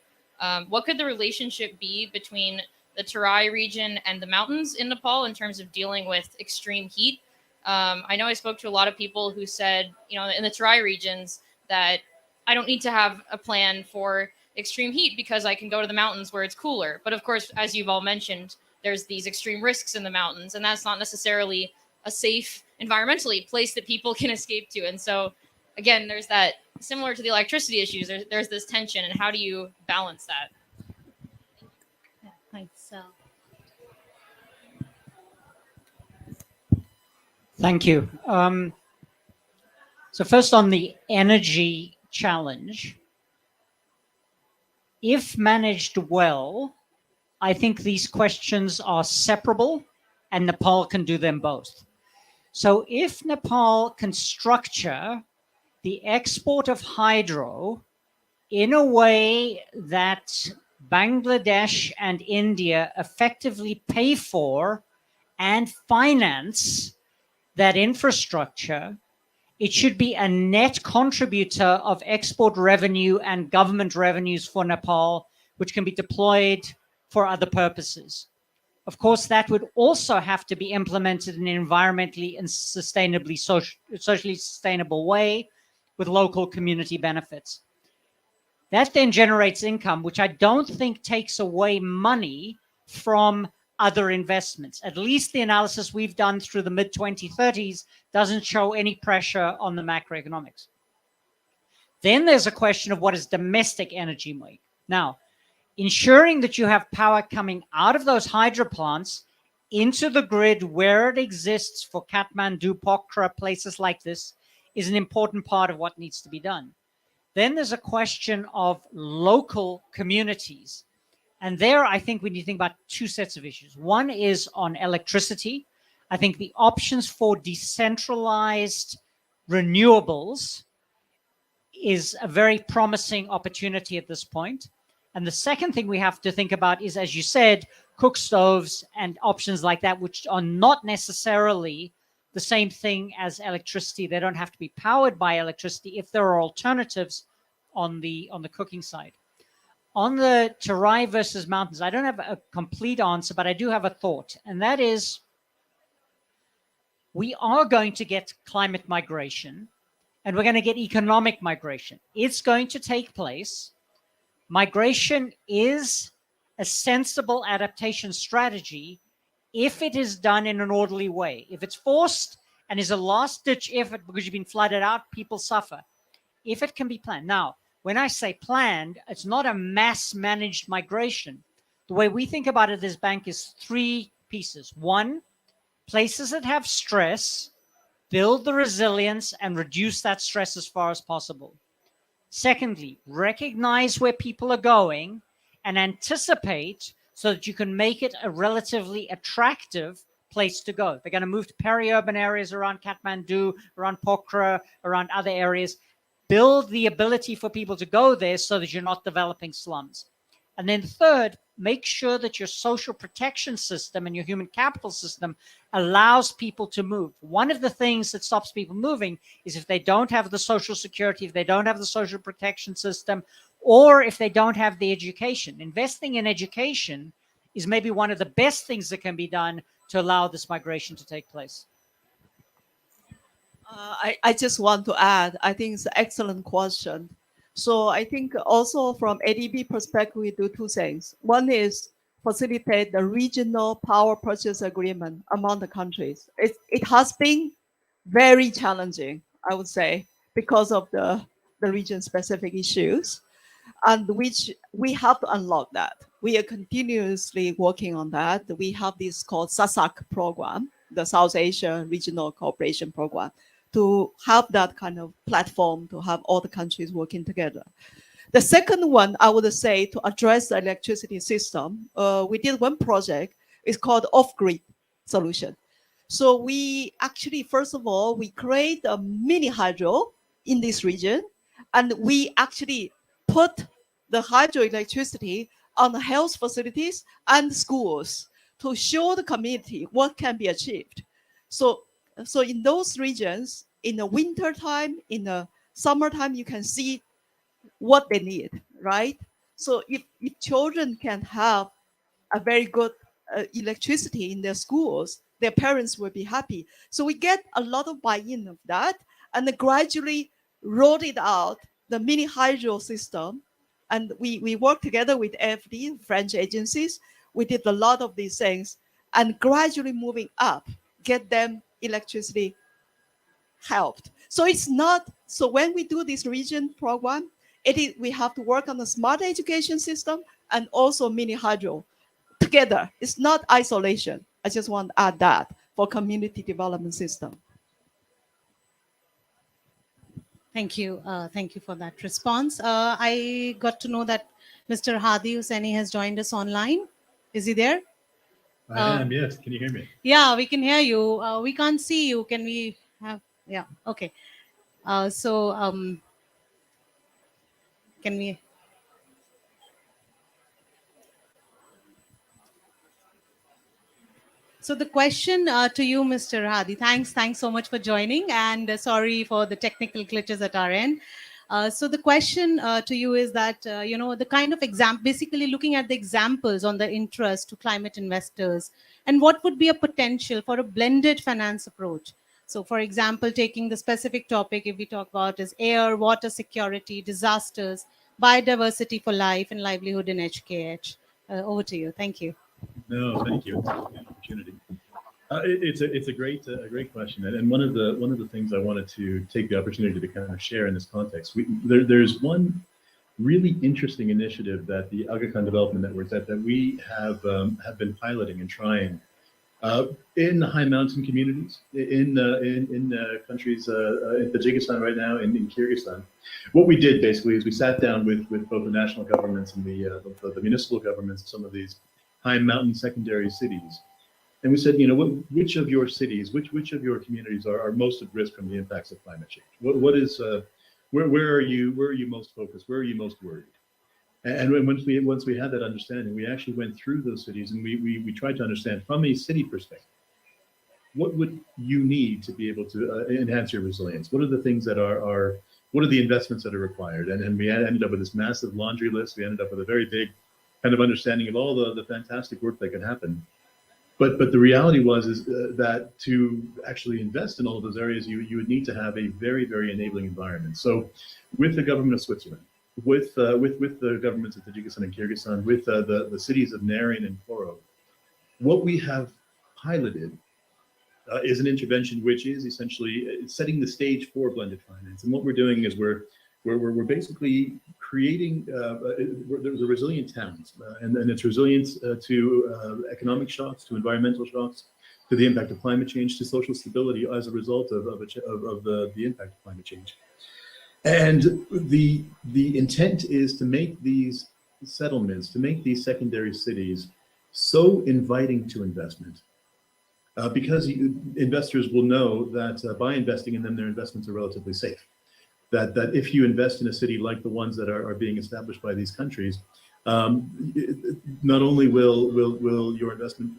[SPEAKER 8] what could the relationship be between the Terai region and the mountains in Nepal in terms of dealing with extreme heat? I know I spoke to a lot of people who said, in the Terai regions, that I don't need to have a plan for extreme heat because I can go to the mountains where it's cooler. But of course, as you've all mentioned, there's these extreme risks in the mountains, and that's not necessarily a safe environmentally place that people can escape to. And so again, there's that, similar to the electricity issues, there's this tension, and how do you balance that?
[SPEAKER 2] yeah, thanks.
[SPEAKER 4] Thank you. So first on the energy challenge, if managed well, I think these questions are separable and Nepal can do them both. So if Nepal can structure the export of hydro in a way that Bangladesh and India effectively pay for and finance that infrastructure. It should be a net contributor of export revenue and government revenues for Nepal, which can be deployed for other purposes. Of course, that would also have to be implemented in an environmentally and sustainably, socially sustainable way with local community benefits. That then generates income, which I don't think takes away money from other investments. At least the analysis we've done through the mid 2030s doesn't show any pressure on the macroeconomics. Then there's a question of what is domestic energy make. Now, ensuring that you have power coming out of those hydro plants into the grid where it exists for Kathmandu, Pokhara, places like this is an important part of what needs to be done. Then there's a question of local communities. And there, I think we need to think about two sets of issues. One is on electricity. I think the options for decentralized renewables is a very promising opportunity at this point. And the second thing we have to think about is, as you said, cook stoves and options like that, which are not necessarily the same thing as electricity. They don't have to be powered by electricity if there are alternatives on the cooking side. On the Terai versus mountains, I don't have a complete answer, but I do have a thought. And that is, we are going to get climate migration and we're going to get economic migration. It's going to take place. Migration is a sensible adaptation strategy if it is done in an orderly way. If it's forced and is a last-ditch effort because you've been flooded out, people suffer. If it can be planned. Now, when I say planned, it's not a mass-managed migration. The way we think about it as bank is three pieces. One, places that have stress, build the resilience and reduce that stress as far as possible. Secondly, recognize where people are going and anticipate so that you can make it a relatively attractive place to go. They're going to move to peri-urban areas around Kathmandu, around Pokhara, around other areas. Build the ability for people to go there so that you're not developing slums. And then third, make sure that your social protection system and your human capital system allows people to move. One of the things that stops people moving is if they don't have the social security, if they don't have the social protection system, or if they don't have the education. Investing in education is maybe one of the best things that can be done to allow this migration to take place.
[SPEAKER 5] I just want to add, I think it's an excellent question. So I think also from ADB perspective, we do two things. One is facilitate the regional power purchase agreement among the countries. It has been very challenging, I would say, because of the region-specific issues, and which we have to unlock that. We are continuously working on that. We have this called SASAC program, the South Asia Regional Cooperation Program, to have that kind of platform to have all the countries working together. The second one, I would say, to address the electricity system, we did one project. It's called off-grid solution. So we actually, first of all, we create a mini hydro in this region, and we actually put the hydroelectricity on the health facilities and schools to show the community what can be achieved. So in those regions, in the winter time, in the summertime, you can see what they need, right? So if children can have a very good electricity in their schools, their parents will be happy. So we get a lot of buy-in of that, and then gradually rolled it out, the mini hydro system. And we work together with AFD, French agencies. We did a lot of these things, and gradually moving up, get them electricity helped. So it's not, so when we do this region program, we have to work on the smart education system and also mini hydro together. It's not isolation. I just want to add that for community development system.
[SPEAKER 2] Thank you. Thank you for that response. I got to know that Mr. Hadi Hussaini has joined us online. Is he there?
[SPEAKER 9] I am, yes. Can you hear me?
[SPEAKER 2] Yeah, we can hear you. We can't see you. Can we have, yeah, okay. Can we So the question to you, Mr. Hadi, thanks so much for joining, and sorry for the technical glitches at our end. So the question to you is that, the kind of basically looking at the examples on the interest to climate investors, and what would be a potential for a blended finance approach. So for example, taking the specific topic, if we talk about is air, water security, disasters, biodiversity for life and livelihood in HKH. Over to you. Thank you.
[SPEAKER 9] No, thank you. It's a good opportunity. It's a great question, and one of the things I wanted to take the opportunity to kind of share in this context. There's one really interesting initiative that the Aga Khan Development Network that we have been piloting and trying in the high mountain communities in countries in Tajikistan right now, in Kyrgyzstan. What we did basically is we sat down with both the national governments and the municipal governments of some of these high mountain secondary cities. And we said, which of your cities, which of your communities are most at risk from the impacts of climate change? Where are you most focused? Where are you most worried? And once we had that understanding, we actually went through those cities and we tried to understand from a city perspective, what would you need to be able to enhance your resilience? What are the things that what are the investments that are required? And we ended up with this massive laundry list. We ended up with a very big kind of understanding of all the fantastic work that could happen. But the reality is that to actually invest in all of those areas, you would need to have a very, very enabling environment. So with the government of Switzerland, with the governments of Tajikistan and Kyrgyzstan, with the cities of Narin and Koro, what we have piloted is an intervention which is essentially setting the stage for blended finance. And what we're doing is we're basically creating there's a resilient towns, and it's resilience to economic shocks, to environmental shocks, to the impact of climate change, to social stability as a result of the impact of climate change. And the intent is to make these settlements, to make these secondary cities so inviting to investment, because investors will know that by investing in them, their investments are relatively safe. That if you invest in a city like the ones that are being established by these countries, not only will your investment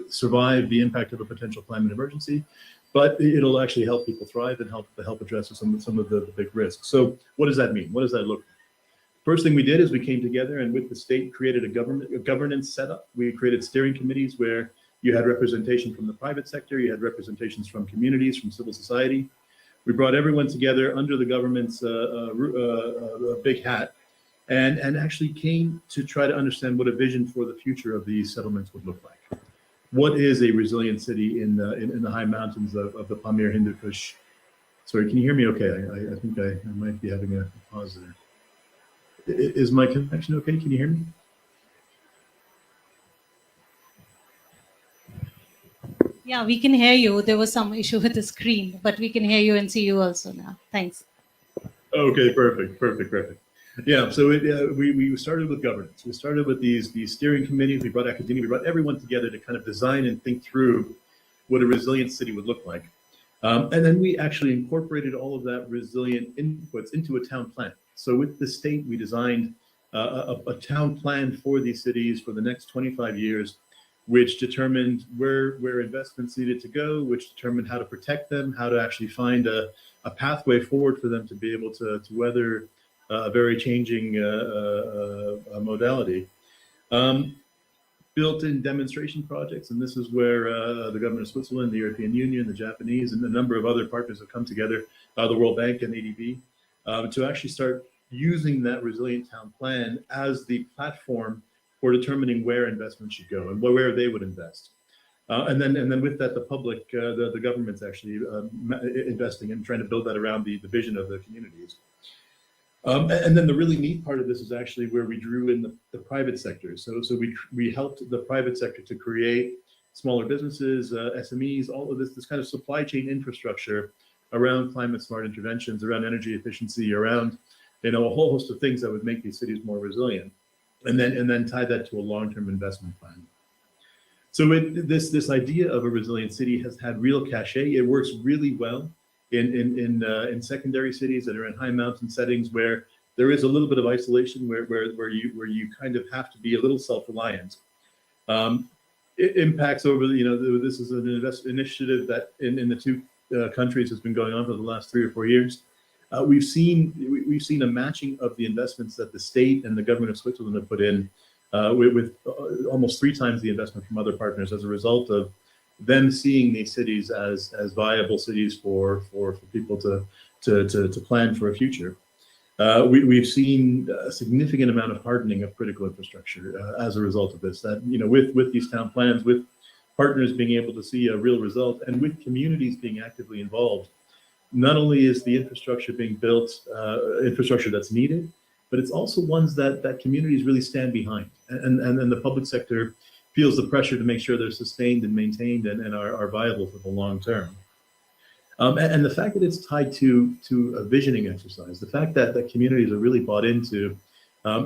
[SPEAKER 9] survive the impact of a potential climate emergency, but it'll actually help people thrive and help address some of the big risks. So what does that mean? What does that look like? First thing we did is we came together and with the state created a governance setup. We created steering committees where you had representation from the private sector, you had representations from communities, from civil society. We brought everyone together under the government's big hat and actually came to try to understand what a vision for the future of these settlements would look like. What is a resilient city in the high mountains of the Pamir Hindu Kush? Sorry, can you hear me okay? I think I might be having a pause there. Is my connection okay? Can you hear me?
[SPEAKER 2] Yeah, we can hear you. There was some issue with the screen, but we can hear you and see you also now. Thanks.
[SPEAKER 9] Okay, perfect. Yeah, so we started with governance. We started with these steering committees. We brought academia. We brought everyone together to kind of design and think through what a resilient city would look like. And then we actually incorporated all of that resilient inputs into a town plan. So with the state, we designed a town plan for these cities for the next 25 years, which determined where investments needed to go, which determined how to protect them, how to actually find a pathway forward for them to be able to weather a very changing modality. Built-in demonstration projects, and this is where the government of Switzerland, the European Union, the Japanese, and a number of other partners have come together, the World Bank and ADB, to actually start using that resilient town plan as the platform for determining where investment should go and where they would invest. And then with that, the public, the government's actually investing and trying to build that around the vision of the communities. And then the really neat part of this is actually where we drew in the private sector. So we helped the private sector to create smaller businesses, SMEs, all of this kind of supply chain infrastructure around climate smart interventions, around energy efficiency, around a whole host of things that would make these cities more resilient, and then tie that to a long-term investment plan. So this idea of a resilient city has had real cachet. It works really well in secondary cities that are in high mountain settings where there is a little bit of isolation, where you kind of have to be a little self-reliant. impacts over this is an initiative that in the two countries has been going on for the last 3 or 4 years. We've seen a matching of the investments that the state and the government of Switzerland have put in with almost 3 times the investment from other partners as a result of them seeing these cities as viable cities for people to plan for a future. We've seen a significant amount of hardening of critical infrastructure as a result of this. That with these town plans, with partners being able to see a real result, and with communities being actively involved, not only is the infrastructure being built, infrastructure that's needed, but it's also ones that communities really stand behind, and the public sector feels the pressure to make sure they're sustained and maintained and are viable for the long term. And the fact that it's tied to a visioning exercise, the fact that communities are really bought into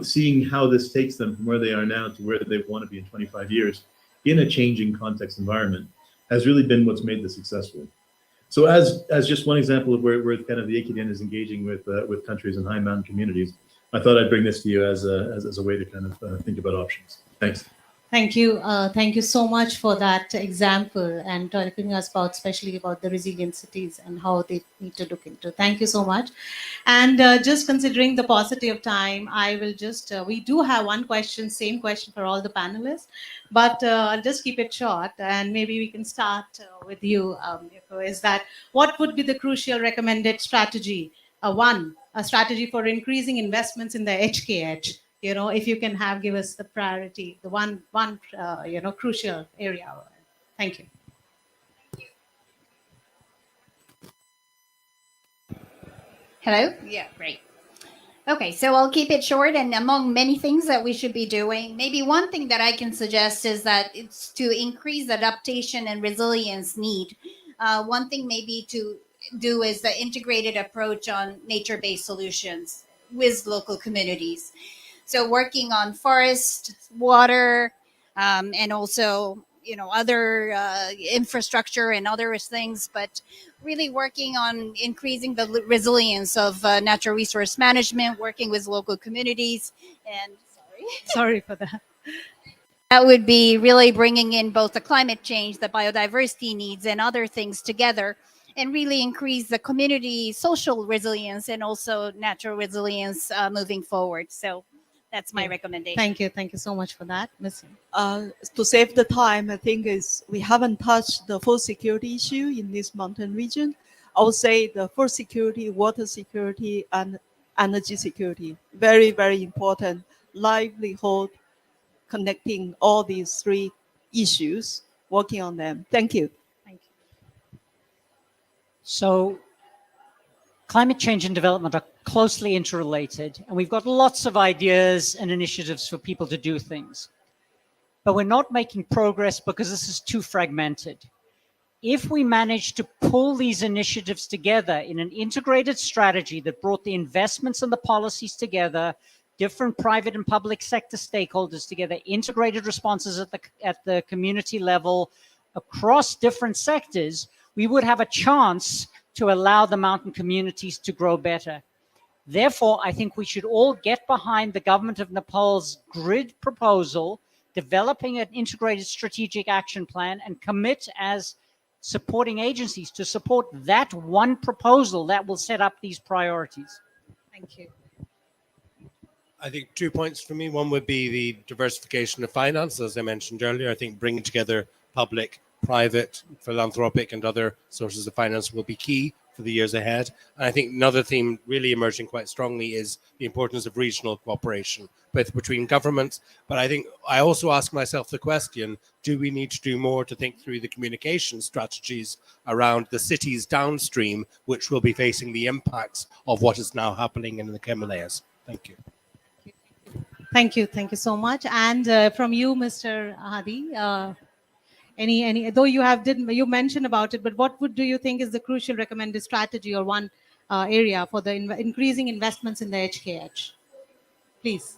[SPEAKER 9] seeing how this takes them from where they are now to where they want to be in 25 years in a changing context environment, has really been what's made this successful. So as just one example of where kind of the AKDN is engaging with countries and high mountain communities, I thought I'd bring this to you as a way to kind of think about options. Thanks.
[SPEAKER 2] Thank you. Thank you so much for that example and talking us about, especially about the resilient cities and how they need to look into. Thank you so much. And just considering the paucity of time, I will just, we do have one question, same question for all the panelists, but I'll just keep it short and maybe we can start with you, Yoko, is that what would be the crucial recommended strategy? One, a strategy for increasing investments in the HKH. If you can give us the priority, the one crucial area. Thank you.
[SPEAKER 6] Hello? Yeah, great. Okay, so I'll keep it short, and among many things that we should be doing, maybe one thing that I can suggest is that it's to increase adaptation and resilience need. One thing maybe to do is the integrated approach on nature-based solutions with local communities. So working on forest, water, and also other infrastructure and other things, but really working on increasing the resilience of natural resource management, working with local communities, and
[SPEAKER 2] sorry for that.
[SPEAKER 6] That would be really bringing in both the climate change, the biodiversity needs, and other things together, and really increase the community social resilience and also natural resilience moving forward. So that's my recommendation.
[SPEAKER 2] Thank you. Thank you so much for that, Ms.
[SPEAKER 5] To save the time, I think we haven't touched the food security issue in this mountain region. I would say the food security, water security, and energy security, very, very important. Livelihood, connecting all these 3 issues, working on them. Thank you.
[SPEAKER 2] Thank you.
[SPEAKER 4] So climate change and development are closely interrelated, and we've got lots of ideas and initiatives for people to do things. But we're not making progress because this is too fragmented. If we manage to pull these initiatives together in an integrated strategy that brought the investments and the policies together, different private and public sector stakeholders together, integrated responses at the community level across different sectors, we would have a chance to allow the mountain communities to grow better. Therefore, I think we should all get behind the government of Nepal's grid proposal, developing an integrated strategic action plan, and commit as supporting agencies to support that one proposal that will set up these priorities.
[SPEAKER 2] Thank you.
[SPEAKER 3] I think 2 points for me. One would be the diversification of finance, as I mentioned earlier. I think bringing together public, private, philanthropic, and other sources of finance will be key for the years ahead. And I think another theme really emerging quite strongly is the importance of regional cooperation, both between governments. But I think I also ask myself the question, do we need to do more to think through the communication strategies around the cities downstream, which will be facing the impacts of what is now happening in the Himalayas? Thank you.
[SPEAKER 2] Thank you. Thank you so much. And from you, Mr. Hadi, any though you mentioned about it, but what do you think is the crucial recommended strategy or one area for the increasing investments in the HKH? Please.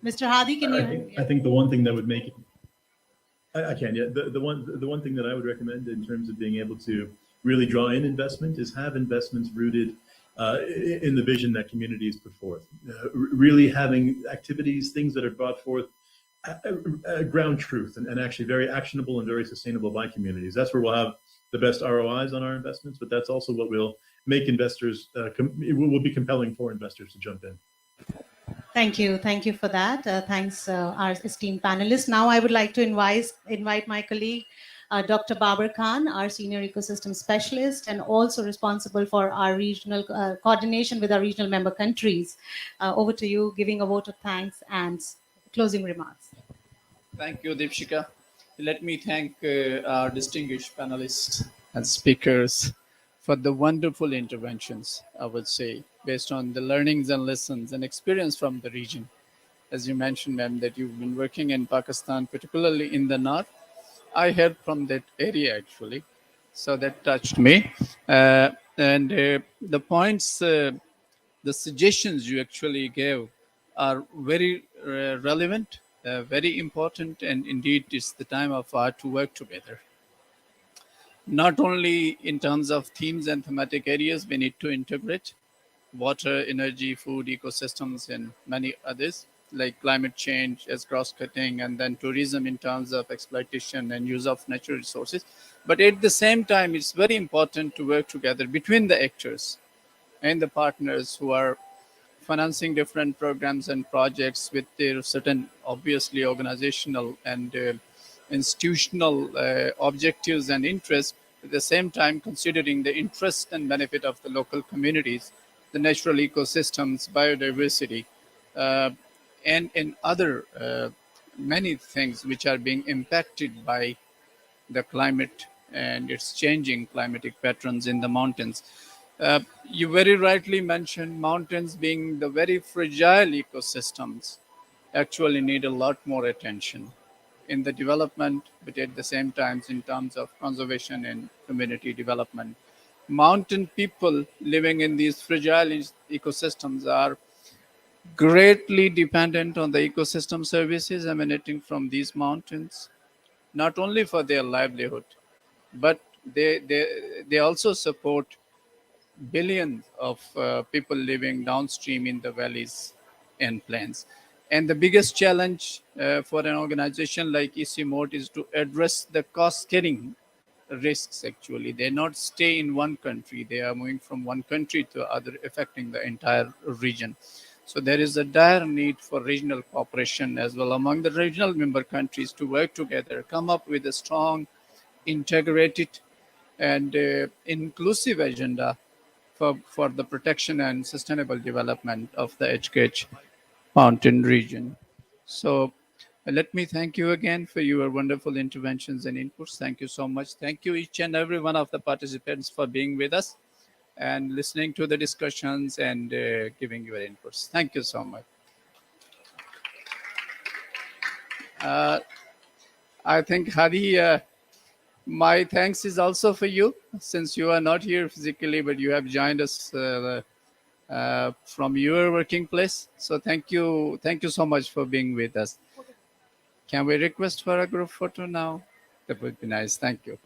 [SPEAKER 2] Mr. Hadi, can you?
[SPEAKER 9] I think the one thing that would make it, I can, yeah. The one thing that I would recommend in terms of being able to really draw in investment is have investments rooted in the vision that communities put forth. Really having activities, things that are brought forth ground truth and actually very actionable and very sustainable by communities. That's where we'll have the best ROIs on our investments, but that's also what will make investors, it will be compelling for investors to jump in.
[SPEAKER 2] Thank you. Thank you for that. Thanks, our esteemed panelists. Now I would like to invite my colleague, Dr. Babar Khan, our Senior Ecosystem Specialist and also responsible for our regional coordination with our regional member countries. Over to you, giving a vote of thanks and closing remarks.
[SPEAKER 10] Thank you, Deepshika. Let me thank our distinguished panelists and speakers for the wonderful interventions, I would say, based on the learnings and lessons and experience from the region. As you mentioned, ma'am, that you've been working in Pakistan, particularly in the north. I heard from that area, actually. So that touched me. And the points, the suggestions you actually gave are very relevant, very important, and indeed it's the time of our to work together. Not only in terms of themes and thematic areas, we need to integrate water, energy, food, ecosystems, and many others like climate change as cross-cutting, and then tourism in terms of exploitation and use of natural resources. But at the same time, it's very important to work together between the actors and the partners who are financing different programs and projects with their certain, obviously, organizational and institutional objectives and interests, at the same time considering the interest and benefit of the local communities, the natural ecosystems, biodiversity, and other many things which are being impacted by the climate and its changing climatic patterns in the mountains. You very rightly mentioned mountains being the very fragile ecosystems actually need a lot more attention in the development, but at the same time in terms of conservation and community development. Mountain people living in these fragile ecosystems are greatly dependent on the ecosystem services emanating from these mountains, not only for their livelihood, but they also support billions of people living downstream in the valleys and plains. And the biggest challenge for an organization like ECMOD is to address the cost carrying risks. Actually, they not stay in one country, they are moving from one country to other, affecting the entire region. So there is a dire need for regional cooperation as well among the regional member countries to work together, come up with a strong, integrated, and inclusive agenda for the protection and sustainable development of the HKH mountain region. So let me thank you again for your wonderful interventions and inputs. Thank you so much. Thank you each and every one of the participants for being with us and listening to the discussions and giving your inputs. Thank you so much. I think, Hadi, my thanks is also for you, since you are not here physically, but you have joined us from your working place. So thank you so much for being with us. Can we request for a group photo now? That would be nice. Thank you.